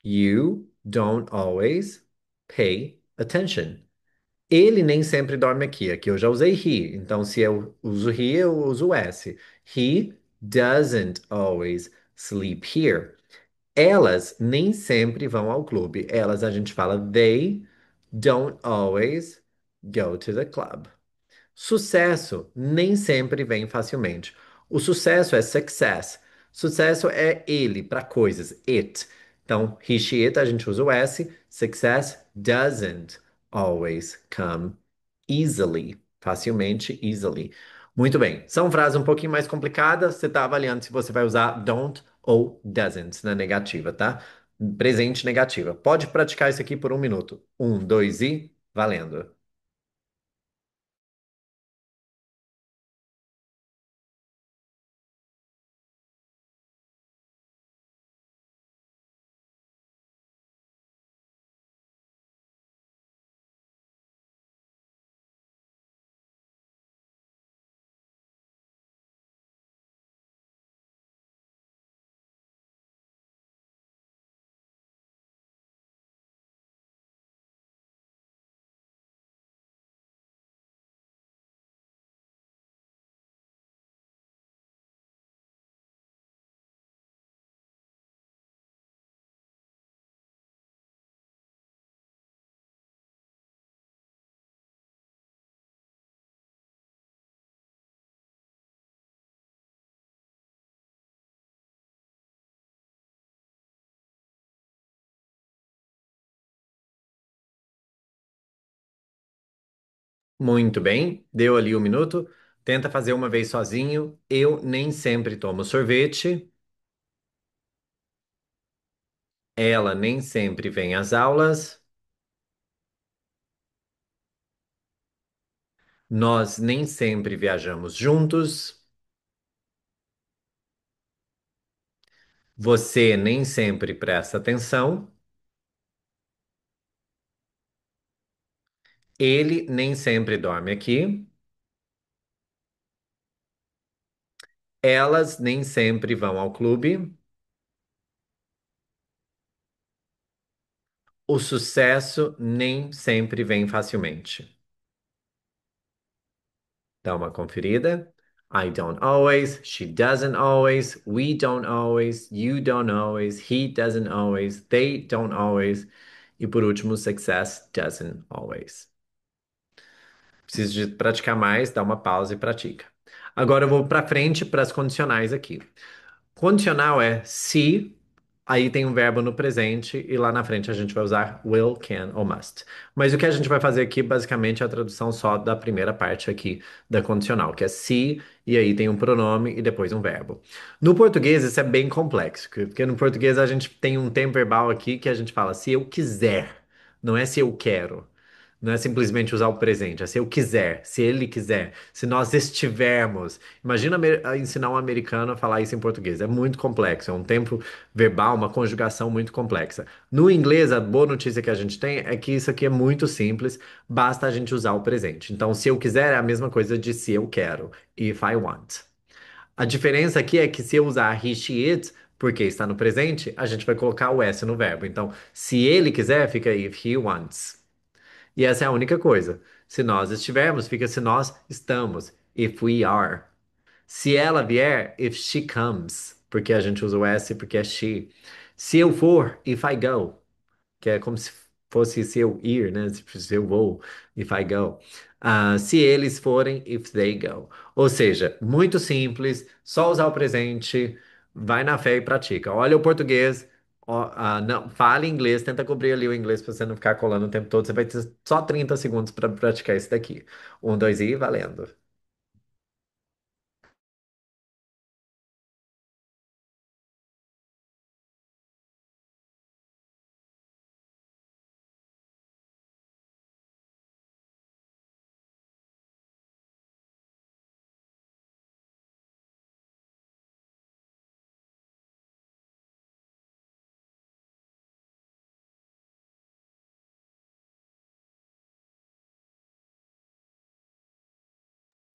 You don't always pay attention. Ele nem sempre dorme aqui. Aqui eu já usei he. Então, se eu uso he, eu uso S. He doesn't always sleep here. Elas nem sempre vão ao clube. Elas a gente fala they don't always go to the club. Sucesso nem sempre vem facilmente. O sucesso é success. Sucesso é ele para coisas, it. Então, he, she, it, a gente usa o S. Success doesn't always come easily. Facilmente, easily. Muito bem. São frases um pouquinho mais complicadas. Você está avaliando se você vai usar don't ou doesn't na negativa, tá? Presente negativa. Pode praticar isso aqui por um minuto. Um, dois e valendo. Muito bem, deu ali um minuto. Tenta fazer uma vez sozinho. Eu nem sempre tomo sorvete. Ela nem sempre vem às aulas. Nós nem sempre viajamos juntos. Você nem sempre presta atenção. Ele nem sempre dorme aqui. Elas nem sempre vão ao clube. O sucesso nem sempre vem facilmente. Dá uma conferida. I don't always, she doesn't always, we don't always, you don't always, he doesn't always, they don't always. E por último, success doesn't always. Preciso de praticar mais, dá uma pausa e pratica. Agora eu vou para frente para as condicionais aqui. Condicional é se, aí tem um verbo no presente e lá na frente a gente vai usar will, can ou must. Mas o que a gente vai fazer aqui basicamente é a tradução só da primeira parte aqui da condicional, que é se e aí tem um pronome e depois um verbo. No português isso é bem complexo, porque no português a gente tem um tempo verbal aqui que a gente fala se eu quiser, não é se eu quero. Não é simplesmente usar o presente, é se eu quiser, se ele quiser, se nós estivermos. Imagina ensinar um americano a falar isso em português. É muito complexo, é um tempo verbal, uma conjugação muito complexa. No inglês, a boa notícia que a gente tem é que isso aqui é muito simples, basta a gente usar o presente. Então, se eu quiser é a mesma coisa de se eu quero, if I want. A diferença aqui é que se eu usar he, she, it, porque está no presente, a gente vai colocar o S no verbo. Então, se ele quiser, fica if he wants. E essa é a única coisa. Se nós estivermos, fica se nós estamos. If we are. Se ela vier, if she comes. Porque a gente usa o S porque é she. Se eu for, if I go, que é como se fosse se eu ir, né? Se eu vou, if I go. Se eles forem, if they go. Ou seja, muito simples, só usar o presente, vai na fé e pratica. Olha o português, não, fale inglês, tenta cobrir ali o inglês para você não ficar colando o tempo todo. Você vai ter só 30 segundos para praticar isso daqui. Um, dois e valendo.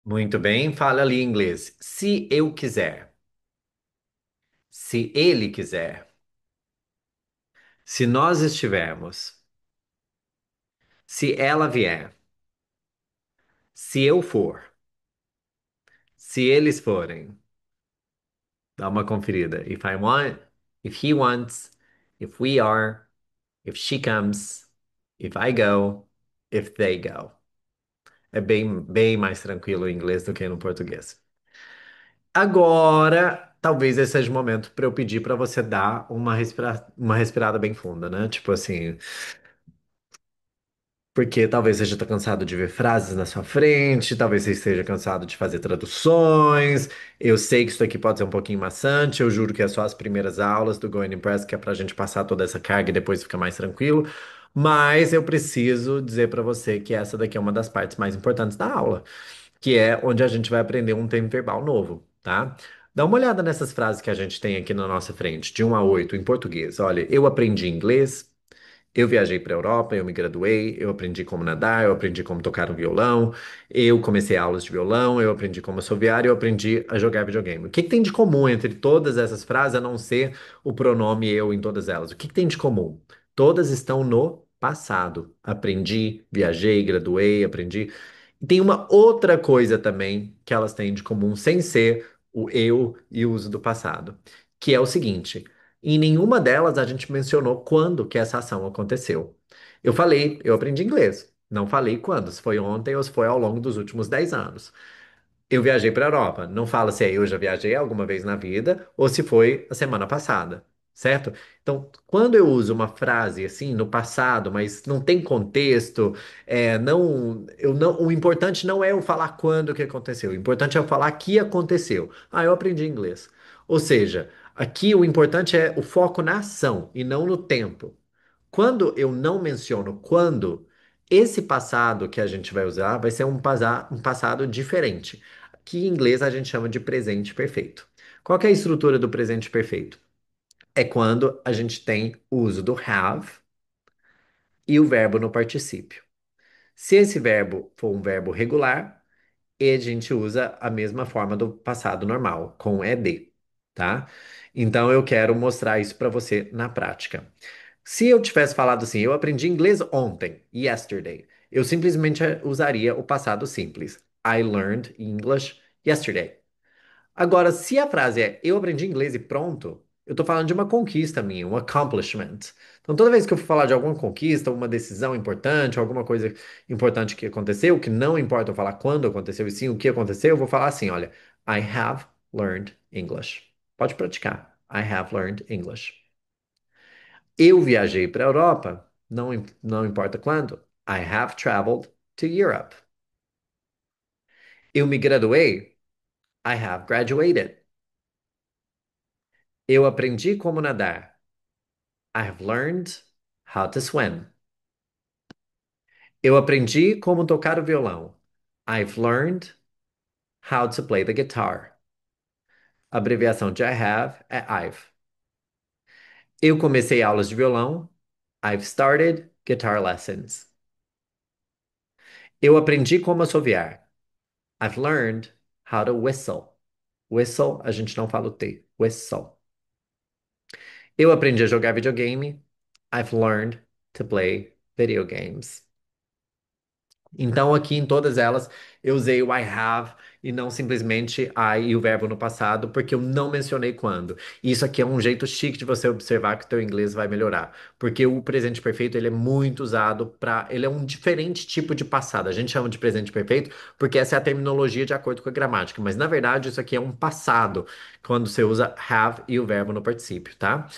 Muito bem, fala ali em inglês. Se eu quiser, se ele quiser, se nós estivermos. Se ela vier, se eu for, se eles forem, dá uma conferida. If I want, if he wants, if we are, if she comes, if I go, if they go. É bem mais tranquilo o inglês do que no português. Agora, talvez esse seja o momento para eu pedir para você dar uma respirada bem funda, né? Tipo assim, porque talvez você já esteja cansado de ver frases na sua frente, talvez você esteja cansado de fazer traduções. Eu sei que isso aqui pode ser um pouquinho maçante, eu juro que é só as primeiras aulas do Going Impress, que é pra gente passar toda essa carga e depois ficar mais tranquilo. Mas eu preciso dizer pra você que essa daqui é uma das partes mais importantes da aula, que é onde a gente vai aprender um tempo verbal novo, tá? Dá uma olhada nessas frases que a gente tem aqui na nossa frente, de 1 a 8 em português. Olha, eu aprendi inglês. Eu viajei para a Europa, eu me graduei, eu aprendi como nadar, eu aprendi como tocar um violão, eu comecei aulas de violão, eu aprendi como assoviar, eu aprendi a jogar videogame. O que que tem de comum entre todas essas frases, a não ser o pronome eu em todas elas? O que que tem de comum? Todas estão no passado. Aprendi, viajei, graduei, aprendi. E tem uma outra coisa também que elas têm de comum, sem ser o eu e o uso do passado, que é o seguinte. Em nenhuma delas a gente mencionou quando que essa ação aconteceu. Eu falei, eu aprendi inglês. Não falei quando, se foi ontem ou se foi ao longo dos últimos 10 anos. Eu viajei para a Europa. Não fala se é eu já viajei alguma vez na vida ou se foi a semana passada, certo? Então, quando eu uso uma frase assim no passado, mas não tem contexto, eu não, o importante não é eu falar quando que aconteceu. O importante é eu falar que aconteceu. Ah, eu aprendi inglês. Ou seja, aqui o importante é o foco na ação e não no tempo. Quando eu não menciono quando, esse passado que a gente vai usar vai ser um passado diferente, que em inglês a gente chama de presente perfeito. Qual que é a estrutura do presente perfeito? É quando a gente tem o uso do have e o verbo no particípio. Se esse verbo for um verbo regular, e a gente usa a mesma forma do passado normal, com ed, tá? Então eu quero mostrar isso para você na prática. Se eu tivesse falado assim, eu aprendi inglês ontem, yesterday, eu simplesmente usaria o passado simples. I learned English yesterday. Agora, se a frase é eu aprendi inglês e pronto, eu tô falando de uma conquista minha, um accomplishment. Então, toda vez que eu for falar de alguma conquista, uma decisão importante, alguma coisa importante que aconteceu, que não importa eu falar quando aconteceu e sim o que aconteceu, eu vou falar assim, olha, I have learned English. Pode praticar. I have learned English. Eu viajei para a Europa, não importa quando. I have traveled to Europe. Eu me graduei. I have graduated. Eu aprendi como nadar. I have learned how to swim. Eu aprendi como tocar o violão. I've learned how to play the guitar. A abreviação de I have é I've. Eu comecei aulas de violão. I've started guitar lessons. Eu aprendi como assoviar. I've learned how to whistle. Whistle, a gente não fala o T. Whistle. Eu aprendi a jogar videogame. I've learned to play video games. Então, aqui em todas elas, eu usei o I have e não simplesmente I e o verbo no passado, porque eu não mencionei quando. Isso aqui é um jeito chique de você observar que o teu inglês vai melhorar, porque o presente perfeito ele é muito usado para, ele é um diferente tipo de passado. A gente chama de presente perfeito porque essa é a terminologia de acordo com a gramática, mas na verdade isso aqui é um passado, quando você usa have e o verbo no particípio, tá?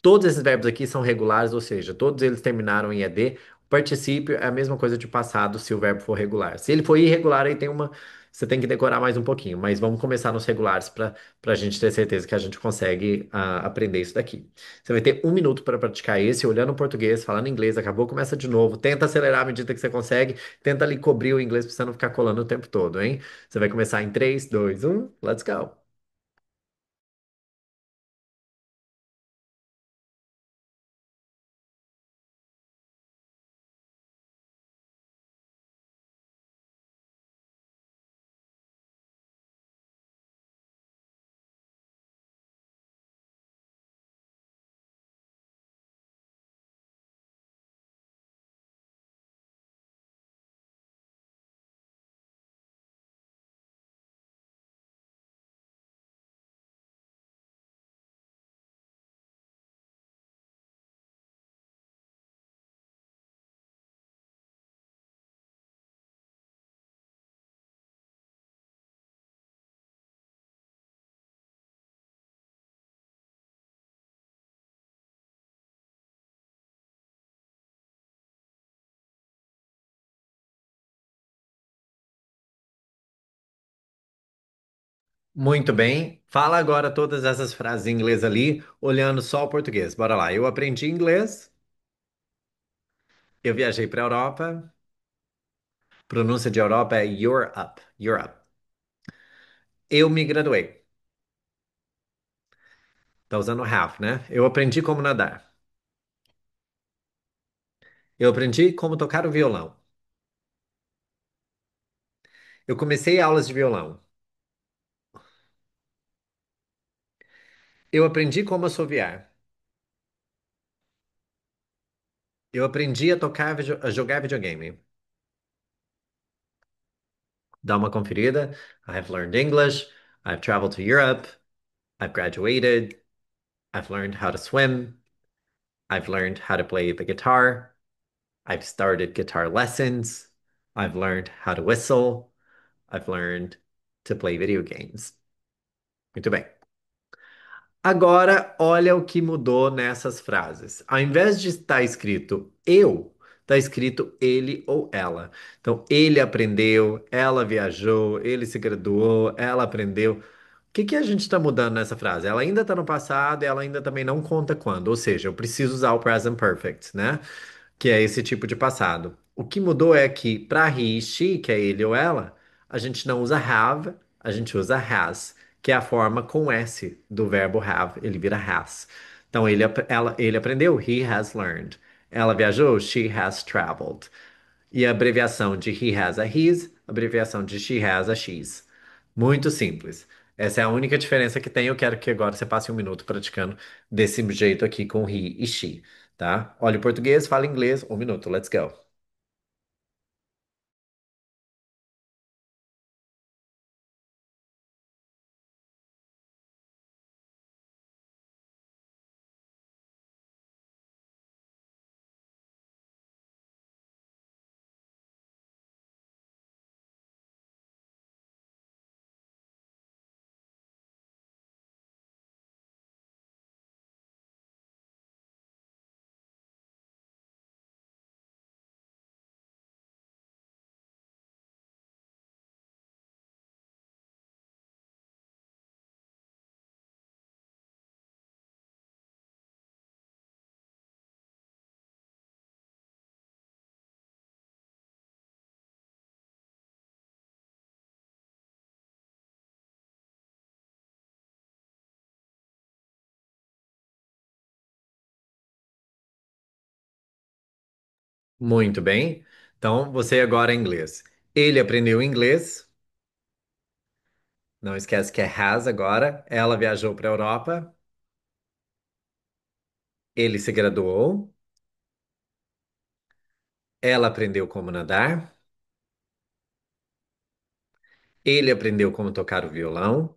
Todos esses verbos aqui são regulares, ou seja, todos eles terminaram em ed. O particípio é a mesma coisa de passado se o verbo for regular. Se ele for irregular, aí tem uma. Você tem que decorar mais um pouquinho, mas vamos começar nos regulares para a gente ter certeza que a gente consegue aprender isso daqui. Você vai ter 1 minuto para praticar esse, olhando o português, falando inglês, acabou, começa de novo. Tenta acelerar à medida que você consegue, tenta ali cobrir o inglês para você não ficar colando o tempo todo, hein? Você vai começar em 3, 2, 1, let's go! Muito bem. Fala agora todas essas frases em inglês ali, olhando só o português. Bora lá. Eu aprendi inglês, eu viajei para a Europa. Pronúncia de Europa é you're up, you're up. Eu me graduei. Tá usando have, né? Eu aprendi como nadar. Eu aprendi como tocar o violão. Eu comecei aulas de violão. Eu aprendi como assoviar. Eu aprendi a a jogar videogame. Dá uma conferida. I've learned English. I've traveled to Europe. I've graduated. I've learned how to swim. I've learned how to play the guitar. I've started guitar lessons. I've learned how to whistle. I've learned to play video games. Muito bem. Agora, olha o que mudou nessas frases. Ao invés de estar escrito eu, está escrito ele ou ela. Então, ele aprendeu, ela viajou, ele se graduou, ela aprendeu. O que que a gente está mudando nessa frase? Ela ainda está no passado e ela ainda também não conta quando. Ou seja, eu preciso usar o present perfect, né? Que é esse tipo de passado. O que mudou é que para he, she, que é ele ou ela, a gente não usa have, a gente usa has, que é a forma com S do verbo have, ele vira has. Então ele aprendeu, he has learned. Ela viajou, she has traveled. E a abreviação de he has a his, a abreviação de she has a she's. Muito simples. Essa é a única diferença que tem. Eu quero que agora você passe um minuto praticando desse jeito aqui com he e she, tá? Olha o português, fala inglês, um minuto, let's go. Muito bem. Então, você agora é inglês. Ele aprendeu inglês, não esquece que é has agora. Ela viajou para a Europa, ele se graduou, ela aprendeu como nadar, ele aprendeu como tocar o violão.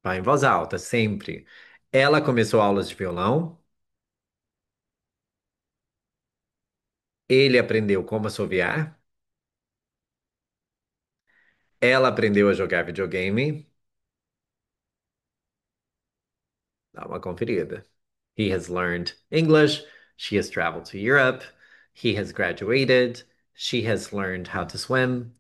Vai em voz alta, sempre. Ela começou aulas de violão. Ele aprendeu como assoviar. Ela aprendeu a jogar videogame. Dá uma conferida. He has learned English. She has traveled to Europe. He has graduated. She has learned how to swim.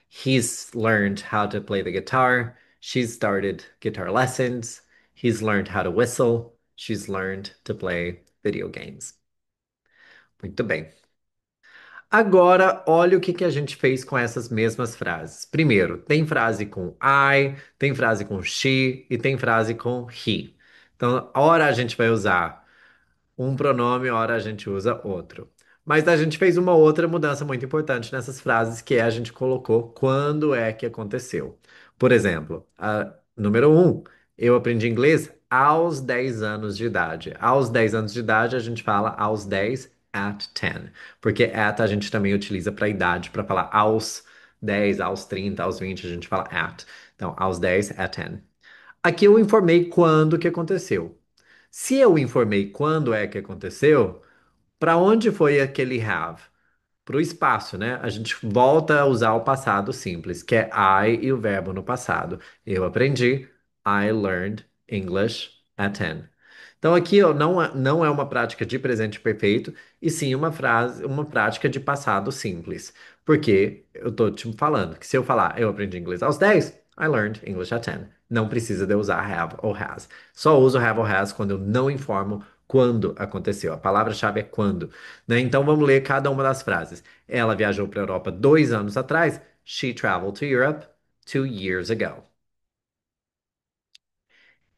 He's learned how to play the guitar. She's started guitar lessons. He's learned how to whistle. She's learned to play video games. Muito bem. Agora, olha o que que a gente fez com essas mesmas frases. Primeiro, tem frase com I, tem frase com she e tem frase com he. Então, ora a gente vai usar um pronome, ora a gente usa outro. Mas a gente fez uma outra mudança muito importante nessas frases, que é a gente colocou quando é que aconteceu. Por exemplo, número um, eu aprendi inglês aos 10 anos de idade. Aos 10 anos de idade, a gente fala aos 10 at 10. Porque at a gente também utiliza para idade, para falar aos 10, aos 30, aos 20, a gente fala at. Então, aos 10 at 10. Aqui eu informei quando que aconteceu. Se eu informei quando é que aconteceu, para onde foi aquele have? Para o espaço, né? A gente volta a usar o passado simples, que é I e o verbo no passado. Eu aprendi. I learned English at 10. Então aqui ó, não é uma prática de presente perfeito, e sim uma prática de passado simples. Porque eu tô te falando que se eu falar eu aprendi inglês aos 10, I learned English at 10. Não precisa de eu usar have ou has. Só uso have ou has quando eu não informo quando aconteceu. A palavra-chave é quando, né? Então vamos ler cada uma das frases. Ela viajou para a Europa 2 anos atrás. She traveled to Europe 2 years ago.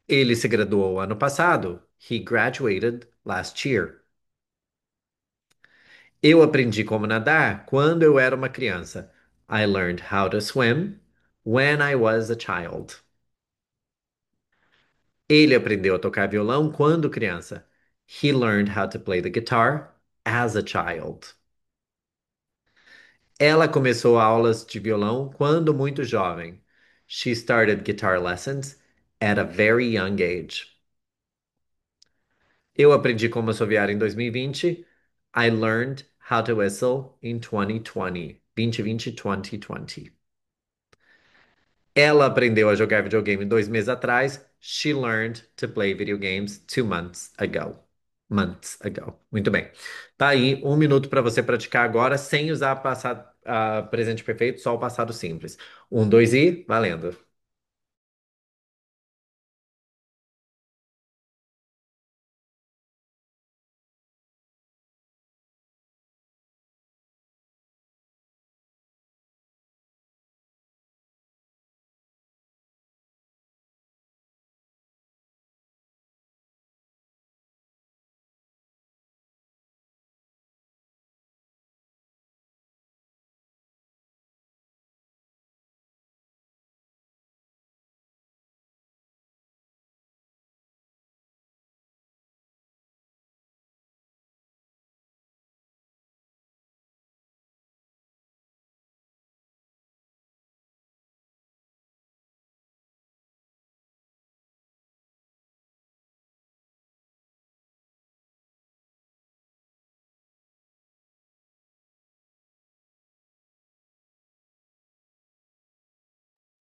Ele se graduou ano passado. He graduated last year. Eu aprendi como nadar quando eu era uma criança. I learned how to swim when I was a child. Ele aprendeu a tocar violão quando criança. He learned how to play the guitar as a child. Ela começou aulas de violão quando muito jovem. She started guitar lessons at a very young age. Eu aprendi como assoviar em 2020. I learned how to whistle in 2020. 2020, 2020. Ela aprendeu a jogar videogame 2 meses atrás. She learned to play video games 2 months ago. Months ago. Muito bem. Tá aí 1 minuto para você praticar agora, sem usar passado, presente perfeito, só o passado simples. Um, dois e valendo.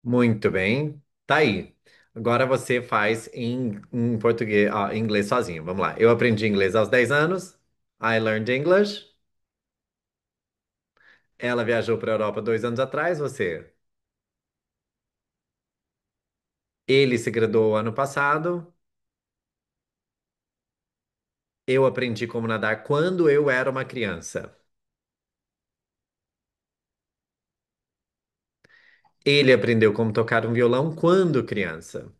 Muito bem. Tá aí. Agora você faz em português, em inglês sozinho. Vamos lá. Eu aprendi inglês aos 10 anos. I learned English. Ela viajou para a Europa 2 anos atrás. Você. Ele se graduou ano passado. Eu aprendi como nadar quando eu era uma criança. Ele aprendeu como tocar um violão quando criança.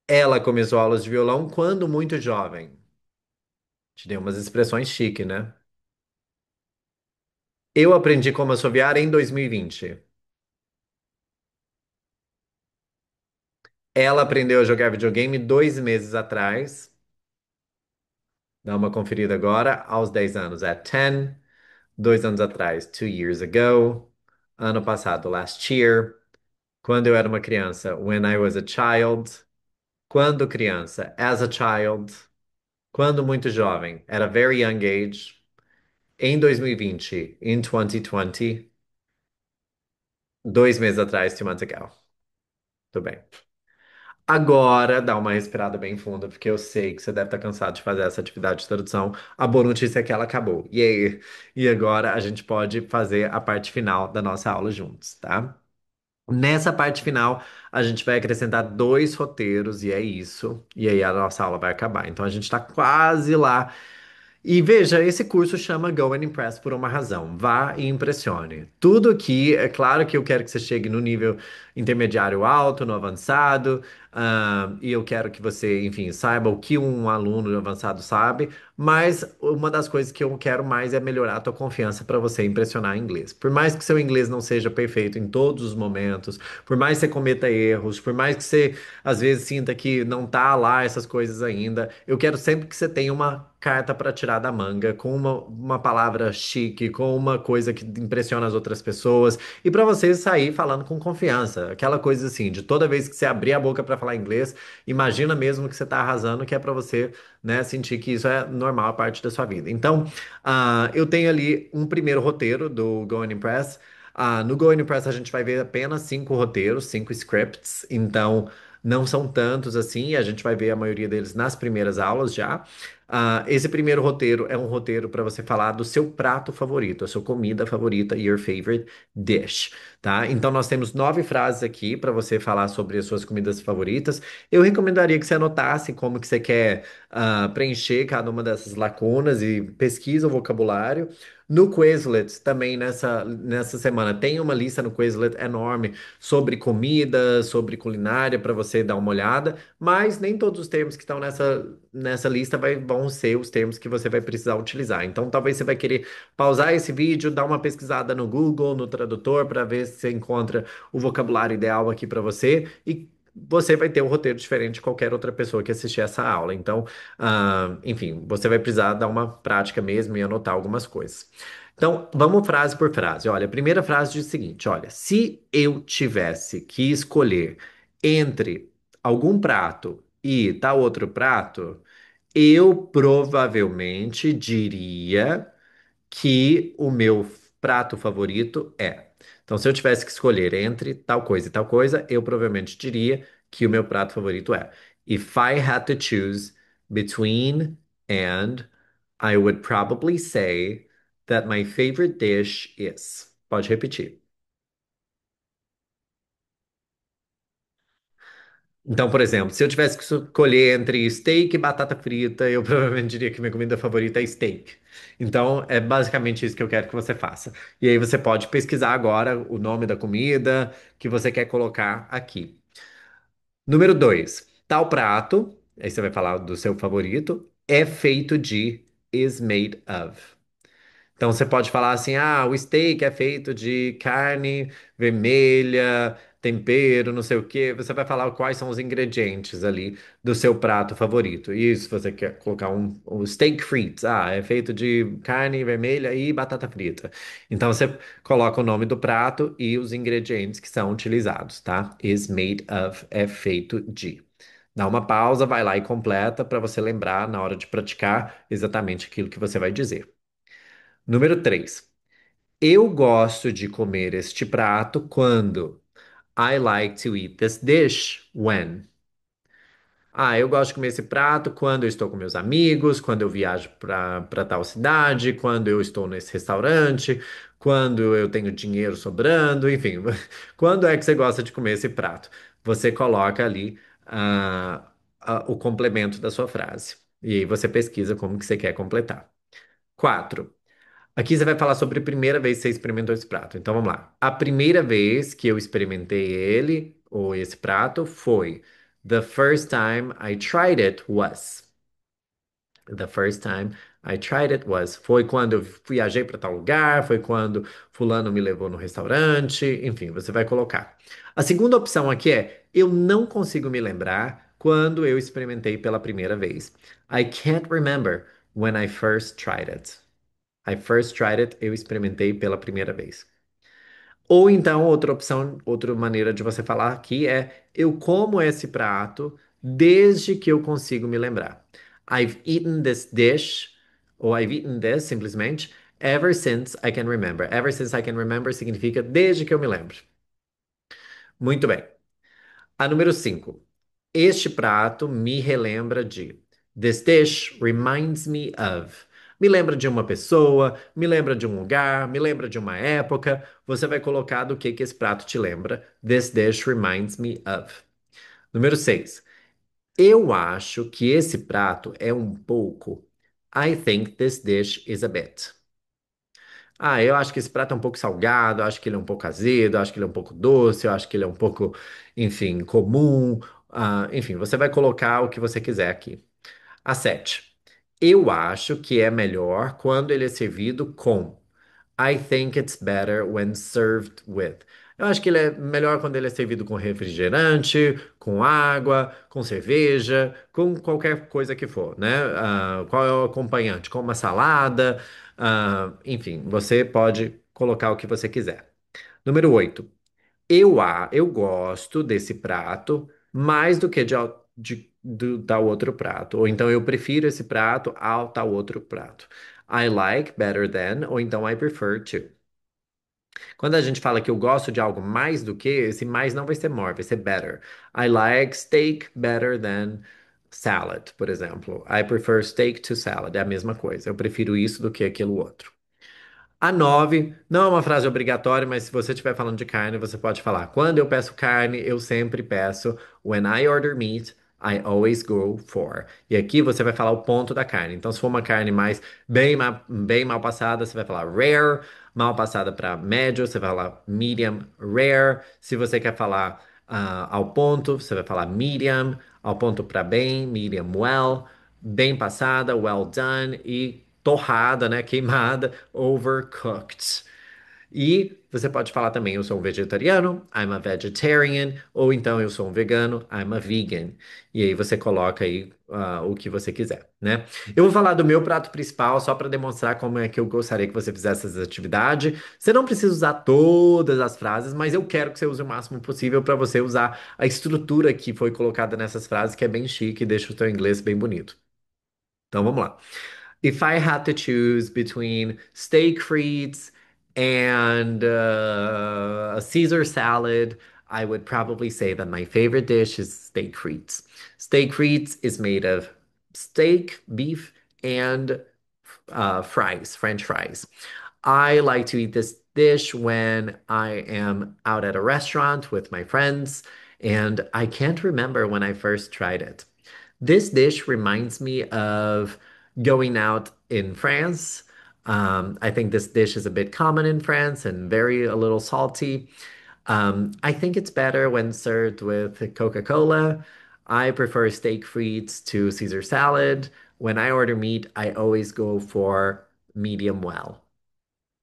Ela começou aulas de violão quando muito jovem. Te dei umas expressões chique, né? Eu aprendi como assoviar em 2020. Ela aprendeu a jogar videogame 2 meses atrás. Dá uma conferida agora. Aos 10 anos, at 10. 2 anos atrás, 2 years ago. Ano passado, last year. Quando eu era uma criança, when I was a child. Quando criança, as a child. Quando muito jovem, at a very young age. Em 2020, in 2020. 2 meses atrás, 2 months ago. Tudo bem. Agora, dá uma respirada bem funda, porque eu sei que você deve estar cansado de fazer essa atividade de tradução. A boa notícia é que ela acabou. E aí, e agora a gente pode fazer a parte final da nossa aula juntos, tá? Nessa parte final, a gente vai acrescentar 2 roteiros, e é isso. E aí a nossa aula vai acabar. Então a gente está quase lá. E veja, esse curso chama Go and Impress por uma razão. Vá e impressione. Tudo aqui, é claro que eu quero que você chegue no nível intermediário alto, no avançado, e eu quero que você, enfim, saiba o que um aluno avançado sabe, mas uma das coisas que eu quero mais é melhorar a tua confiança para você impressionar em inglês. Por mais que seu inglês não seja perfeito em todos os momentos, por mais que você cometa erros, por mais que você às vezes sinta que não tá lá essas coisas ainda, eu quero sempre que você tenha uma carta para tirar da manga, com uma palavra chique, com uma coisa que impressiona as outras pessoas, e para você sair falando com confiança. Aquela coisa assim, de toda vez que você abrir a boca para falar inglês, imagina mesmo que você tá arrasando, que é para você, né, sentir que isso é normal, a parte da sua vida. Então, eu tenho ali um primeiro roteiro do Go and Impress. No Go and Impress a gente vai ver apenas 5 roteiros, 5 scripts, então não são tantos assim, e a gente vai ver a maioria deles nas primeiras aulas já. Esse primeiro roteiro é um roteiro para você falar do seu prato favorito, a sua comida favorita, your favorite dish, tá? Então nós temos 9 frases aqui para você falar sobre as suas comidas favoritas. Eu recomendaria que você anotasse como que você quer preencher cada uma dessas lacunas e pesquisa o vocabulário. No Quizlet, também nessa semana, tem uma lista no Quizlet enorme sobre comida, sobre culinária, para você dar uma olhada, mas nem todos os termos que estão nessa lista vão ser os termos que você vai precisar utilizar. Então, talvez você vai querer pausar esse vídeo, dar uma pesquisada no Google, no tradutor, para ver se você encontra o vocabulário ideal aqui para você e você vai ter um roteiro diferente de qualquer outra pessoa que assistir essa aula. Então, enfim, você vai precisar dar uma prática mesmo e anotar algumas coisas. Então, vamos frase por frase. Olha, a primeira frase diz o seguinte: olha, se eu tivesse que escolher entre algum prato e tal outro prato, eu provavelmente diria que o meu prato favorito é. Então, se eu tivesse que escolher entre tal coisa e tal coisa, eu provavelmente diria que o meu prato favorito é. If I had to choose between and, I would probably say that my favorite dish is. Pode repetir. Então, por exemplo, se eu tivesse que escolher entre steak e batata frita, eu provavelmente diria que minha comida favorita é steak. Então, é basicamente isso que eu quero que você faça. E aí você pode pesquisar agora o nome da comida que você quer colocar aqui. Número 2, tal prato, aí você vai falar do seu favorito, é feito de is made of. Então você pode falar assim: ah, o steak é feito de carne vermelha, tempero, não sei o quê. Você vai falar quais são os ingredientes ali do seu prato favorito. E se você quer colocar um steak frites, é feito de carne vermelha e batata frita. Então você coloca o nome do prato e os ingredientes que são utilizados, tá? Is made of é feito de. Dá uma pausa, vai lá e completa para você lembrar na hora de praticar exatamente aquilo que você vai dizer. Número 3. Eu gosto de comer este prato quando I like to eat this dish when. Eu gosto de comer esse prato quando eu estou com meus amigos, quando eu viajo para tal cidade, quando eu estou nesse restaurante, quando eu tenho dinheiro sobrando, enfim. Quando é que você gosta de comer esse prato? Você coloca ali o complemento da sua frase. E aí você pesquisa como que você quer completar. 4. Aqui você vai falar sobre a primeira vez que você experimentou esse prato. Então vamos lá. A primeira vez que eu experimentei ele, ou esse prato, foi The first time I tried it was. The first time I tried it was. Foi quando eu viajei para tal lugar, foi quando fulano me levou no restaurante, enfim, você vai colocar. A segunda opção aqui é eu não consigo me lembrar quando eu experimentei pela primeira vez. I can't remember when I first tried it. I first tried it, eu experimentei pela primeira vez. Ou então, outra opção, outra maneira de você falar aqui é: eu como esse prato desde que eu consigo me lembrar. I've eaten this dish, ou I've eaten this, simplesmente, ever since I can remember. Ever since I can remember significa desde que eu me lembro. Muito bem. A número 5. Este prato me relembra de. This dish reminds me of. Me lembra de uma pessoa, me lembra de um lugar, me lembra de uma época. Você vai colocar do que esse prato te lembra. This dish reminds me of. Número 6. Eu acho que esse prato é um pouco. I think this dish is a bit. Eu acho que esse prato é um pouco salgado, eu acho que ele é um pouco azedo, eu acho que ele é um pouco doce, eu acho que ele é um pouco, enfim, comum. Enfim, você vai colocar o que você quiser aqui. A 7. Eu acho que é melhor quando ele é servido com. I think it's better when served with. Eu acho que ele é melhor quando ele é servido com refrigerante, com água, com cerveja, com qualquer coisa que for, né? Qual é o acompanhante? Com uma salada, enfim, você pode colocar o que você quiser. Número 8. Eu gosto desse prato mais do que do tal outro prato. Ou então eu prefiro esse prato ao tal outro prato. I like better than, ou então I prefer to. Quando a gente fala que eu gosto de algo mais do que, esse mais não vai ser more, vai ser better. I like steak better than salad, por exemplo. I prefer steak to salad. É a mesma coisa. Eu prefiro isso do que aquilo outro. A 9 não é uma frase obrigatória, mas se você estiver falando de carne, você pode falar: quando eu peço carne, eu sempre peço. When I order meat, I always go for. E aqui você vai falar o ponto da carne. Então, se for uma carne mais bem mal passada, você vai falar rare. Mal passada para médio, você vai falar medium rare. Se você quer falar ao ponto, você vai falar medium. Ao ponto para bem, medium well. Bem passada, well done. E torrada, né? Queimada, overcooked. E você pode falar também, eu sou um vegetariano, I'm a vegetarian, ou então eu sou um vegano, I'm a vegan. E aí você coloca aí o que você quiser, né? Eu vou falar do meu prato principal só para demonstrar como é que eu gostaria que você fizesse essa atividade. Você não precisa usar todas as frases, mas eu quero que você use o máximo possível para você usar a estrutura que foi colocada nessas frases, que é bem chique e deixa o seu inglês bem bonito. Então vamos lá. If I had to choose between steak frites and a Caesar salad, I would probably say that my favorite dish is steak frites. Steak frites is made of steak, beef, and fries, French fries. I like to eat this dish when I am out at a restaurant with my friends, and I can't remember when I first tried it. This dish reminds me of going out in France. I think this dish is a bit common in France and very a little salty. I think it's better when served with Coca-Cola. I prefer steak frites to Caesar salad. When I order meat, I always go for medium well.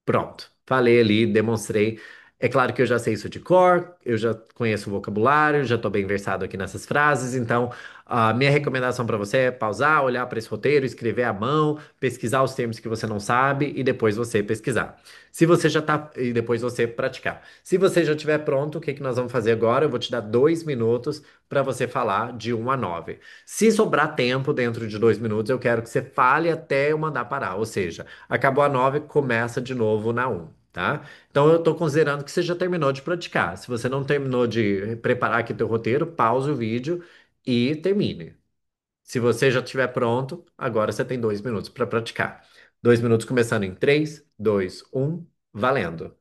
Pronto, falei ali, demonstrei. É claro que eu já sei isso de cor, eu já conheço o vocabulário, já estou bem versado aqui nessas frases, então a minha recomendação para você é pausar, olhar para esse roteiro, escrever à mão, pesquisar os termos que você não sabe e depois você pesquisar. Se você já tá, e depois você praticar. Se você já estiver pronto, o que que nós vamos fazer agora? Eu vou te dar 2 minutos para você falar de 1 a 9. Se sobrar tempo dentro de 2 minutos, eu quero que você fale até eu mandar parar, ou seja, acabou a 9, começa de novo na 1, tá? Então eu tô considerando que você já terminou de praticar. Se você não terminou de preparar aqui teu roteiro, pause o vídeo e termine. Se você já estiver pronto, agora você tem 2 minutos para praticar. 2 minutos começando em 3, 2, 1, valendo.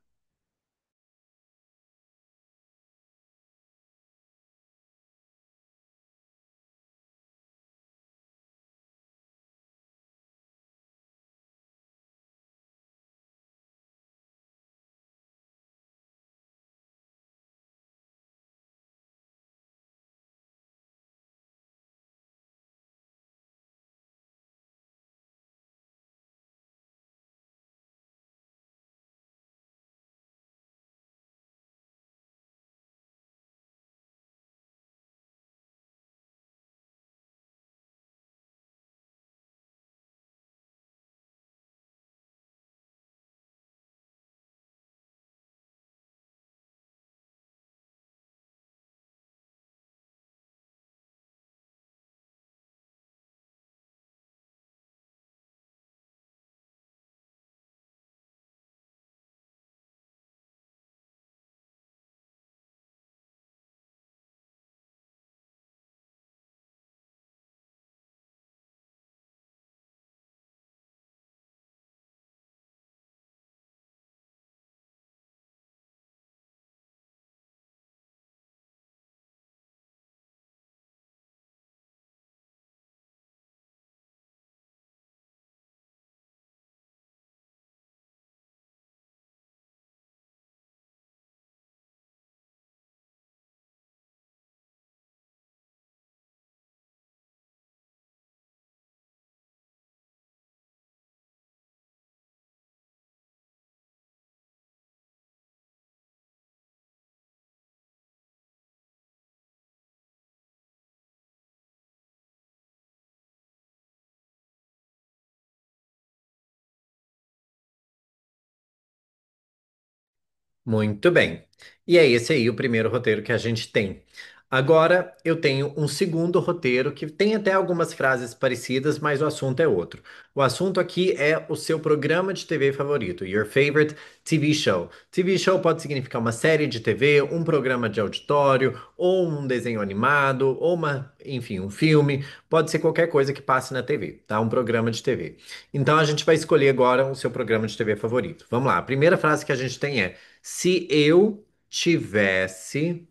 Muito bem. E é esse aí o primeiro roteiro que a gente tem. Agora eu tenho um segundo roteiro que tem até algumas frases parecidas, mas o assunto é outro. O assunto aqui é o seu programa de TV favorito, your favorite TV show. TV show pode significar uma série de TV, um programa de auditório, ou um desenho animado, ou enfim, um filme. Pode ser qualquer coisa que passe na TV, tá? Um programa de TV. Então a gente vai escolher agora o seu programa de TV favorito. Vamos lá. A primeira frase que a gente tem é: se eu tivesse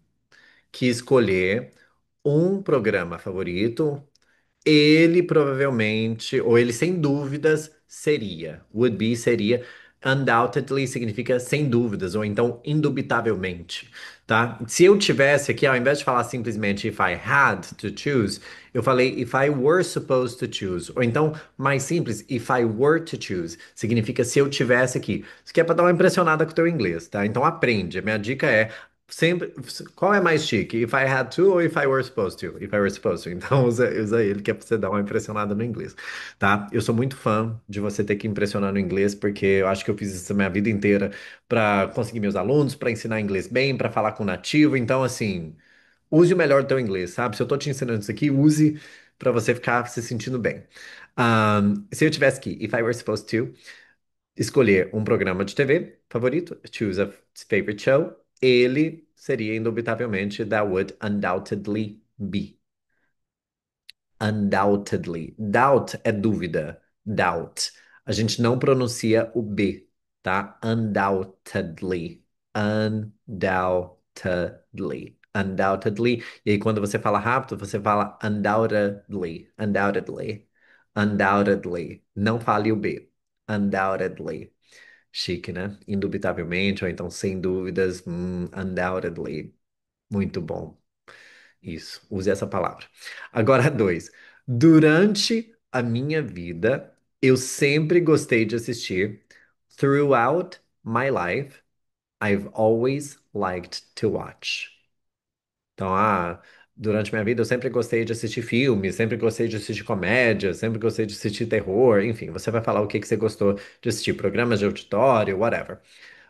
que escolher um programa favorito, ele provavelmente, ou ele sem dúvidas, seria. Would be seria. Undoubtedly significa sem dúvidas, ou então indubitavelmente, tá? Se eu tivesse aqui, ao invés de falar simplesmente if I had to choose, eu falei if I were supposed to choose. Ou então, mais simples, if I were to choose. Significa se eu tivesse aqui. Isso aqui é pra dar uma impressionada com o teu inglês, tá? Então aprende. A minha dica é sempre, qual é mais chique? If I had to ou if I were supposed to? If I were supposed to. Então usa ele que é pra você dar uma impressionada no inglês, tá? Eu sou muito fã de você ter que impressionar no inglês, porque eu acho que eu fiz isso a minha vida inteira pra conseguir meus alunos, pra ensinar inglês bem, pra falar com nativo. Então, assim, use o melhor do teu inglês, sabe? Se eu tô te ensinando isso aqui, use pra você ficar se sentindo bem. Se eu tivesse que, if I were supposed to, escolher um programa de TV favorito, choose a favorite show, ele seria indubitavelmente that would undoubtedly be. Undoubtedly. Doubt é dúvida. Doubt. A gente não pronuncia o B, tá? Undoubtedly. Undoubtedly. Undoubtedly. E aí, quando você fala rápido, você fala undoubtedly. Undoubtedly. Undoubtedly. Não fale o B. Undoubtedly. Chique, né? Indubitavelmente, ou então sem dúvidas, undoubtedly. Muito bom. Isso, use essa palavra. Agora, dois. Durante a minha vida, eu sempre gostei de assistir. Throughout my life, I've always liked to watch. Então, durante minha vida, eu sempre gostei de assistir filmes, sempre gostei de assistir comédia, sempre gostei de assistir terror, enfim, você vai falar o que que você gostou de assistir, programas de auditório, whatever.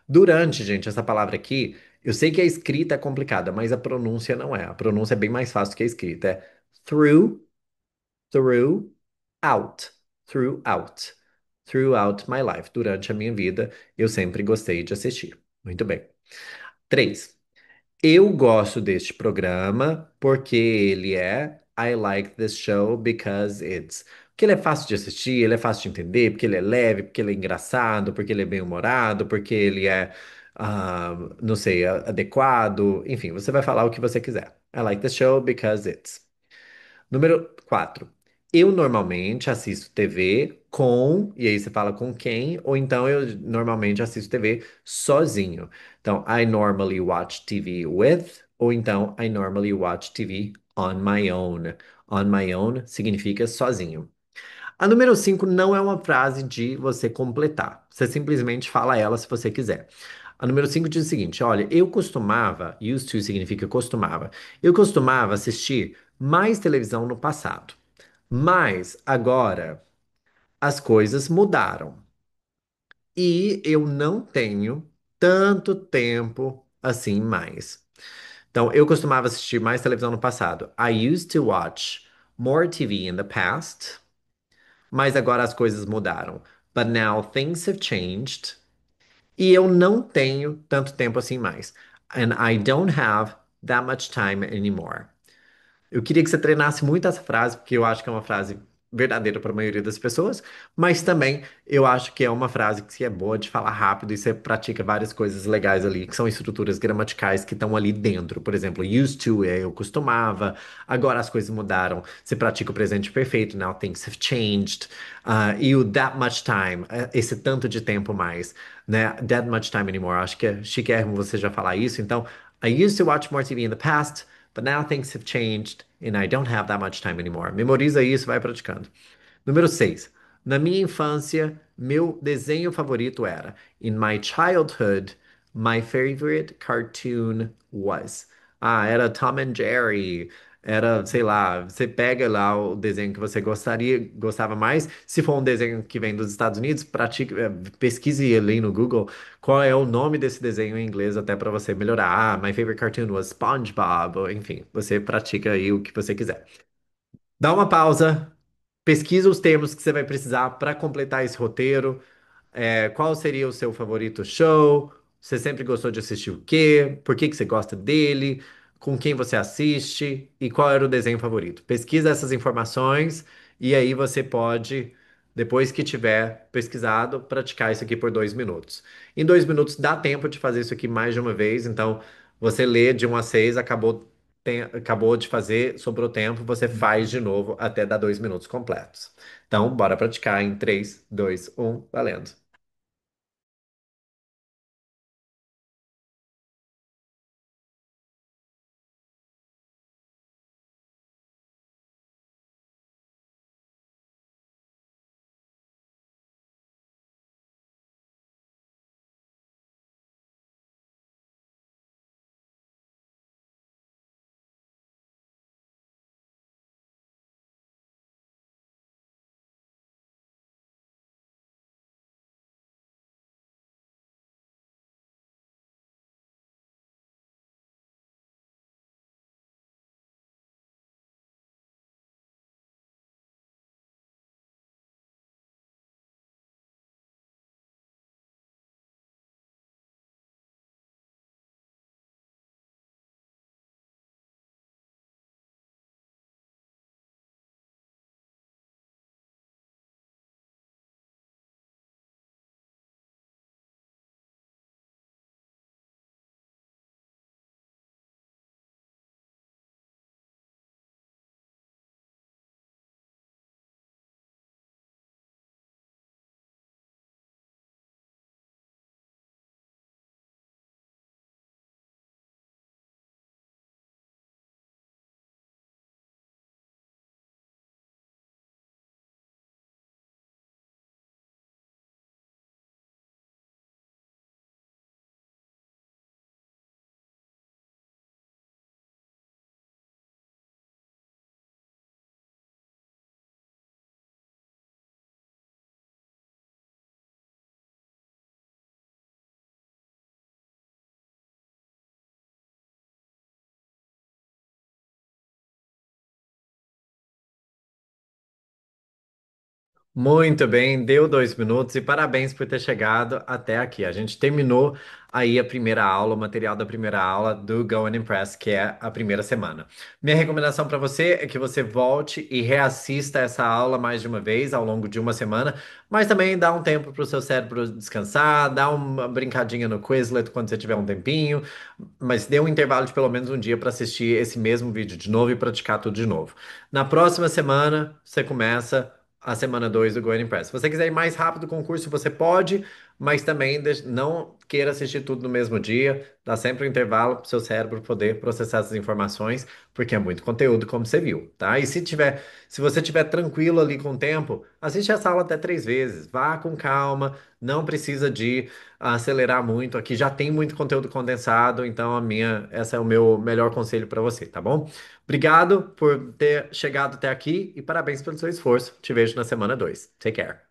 Durante, gente, essa palavra aqui, eu sei que a escrita é complicada, mas a pronúncia não é. A pronúncia é bem mais fácil que a escrita. É through, throughout, throughout, throughout my life. Durante a minha vida, eu sempre gostei de assistir. Muito bem. Três. Eu gosto deste programa porque ele é I like this show because it's. Porque ele é fácil de assistir, ele é fácil de entender, porque ele é leve, porque ele é engraçado, porque ele é bem-humorado, porque ele é, não sei, adequado. Enfim, você vai falar o que você quiser. I like this show because it's. Número 4. Eu normalmente assisto TV com, e aí você fala com quem, ou então eu normalmente assisto TV sozinho. Então, I normally watch TV with, ou então I normally watch TV on my own. On my own significa sozinho. A número 5 não é uma frase de você completar. Você simplesmente fala ela se você quiser. A número 5 diz o seguinte: olha, eu costumava, used to significa costumava, eu costumava assistir mais televisão no passado. Mas agora as coisas mudaram. E eu não tenho tanto tempo assim mais. Então, eu costumava assistir mais televisão no passado. I used to watch more TV in the past. Mas agora as coisas mudaram. But now things have changed. E eu não tenho tanto tempo assim mais. And I don't have that much time anymore. Eu queria que você treinasse muito essa frase, porque eu acho que é uma frase verdadeira para a maioria das pessoas, mas também eu acho que é uma frase que é boa de falar rápido e você pratica várias coisas legais ali, que são estruturas gramaticais que estão ali dentro. Por exemplo, used to é eu costumava, agora as coisas mudaram. Você pratica o presente perfeito, now things have changed. E o that much time, esse tanto de tempo mais, né? That much time anymore. Acho que é chiquérrimo você já falar isso. Então, I used to watch more TV in the past. But now things have changed and I don't have that much time anymore. Memoriza isso, vai praticando. Número 6. Na minha infância, meu desenho favorito era In my childhood, my favorite cartoon was. Era Tom and Jerry. era, sei lá, você pega lá o desenho que você gostava mais. Se for um desenho que vem dos Estados Unidos, pratique, pesquise ali no Google qual é o nome desse desenho em inglês até para você melhorar. Ah, my favorite cartoon was SpongeBob. Ou, enfim, você pratica aí o que você quiser. Dá uma pausa, pesquisa os termos que você vai precisar para completar esse roteiro. Qual seria o seu favorito show? Você sempre gostou de assistir o quê? Por que que você gosta dele? Com quem você assiste? E qual era o desenho favorito? Pesquisa essas informações e aí você pode, depois que tiver pesquisado, praticar isso aqui por 2 minutos. Em 2 minutos dá tempo de fazer isso aqui mais de uma vez, então você lê de 1 a 6, acabou de fazer, sobrou tempo, você faz de novo até dar 2 minutos completos. Então, bora praticar em 3, 2, 1, valendo. Muito bem, deu 2 minutos e parabéns por ter chegado até aqui. A gente terminou aí a primeira aula, o material da primeira aula do Go and Impress, que é a primeira semana. Minha recomendação para você é que você volte e reassista essa aula mais de uma vez ao longo de uma semana, mas também dá um tempo para o seu cérebro descansar, dá uma brincadinha no Quizlet quando você tiver um tempinho, mas dê um intervalo de pelo menos um dia para assistir esse mesmo vídeo de novo e praticar tudo de novo. Na próxima semana, você começa a semana 2 do Going Impress. Se você quiser ir mais rápido com o concurso, você pode, mas também não queira assistir tudo no mesmo dia. Dá sempre um intervalo para o seu cérebro poder processar essas informações, porque é muito conteúdo, como você viu, tá? E se você tiver tranquilo ali com o tempo, assiste essa aula até 3 vezes. Vá com calma, não precisa de acelerar muito. Aqui já tem muito conteúdo condensado, então esse é o meu melhor conselho para você, tá bom? Obrigado por ter chegado até aqui e parabéns pelo seu esforço. Te vejo na semana 2. Take care.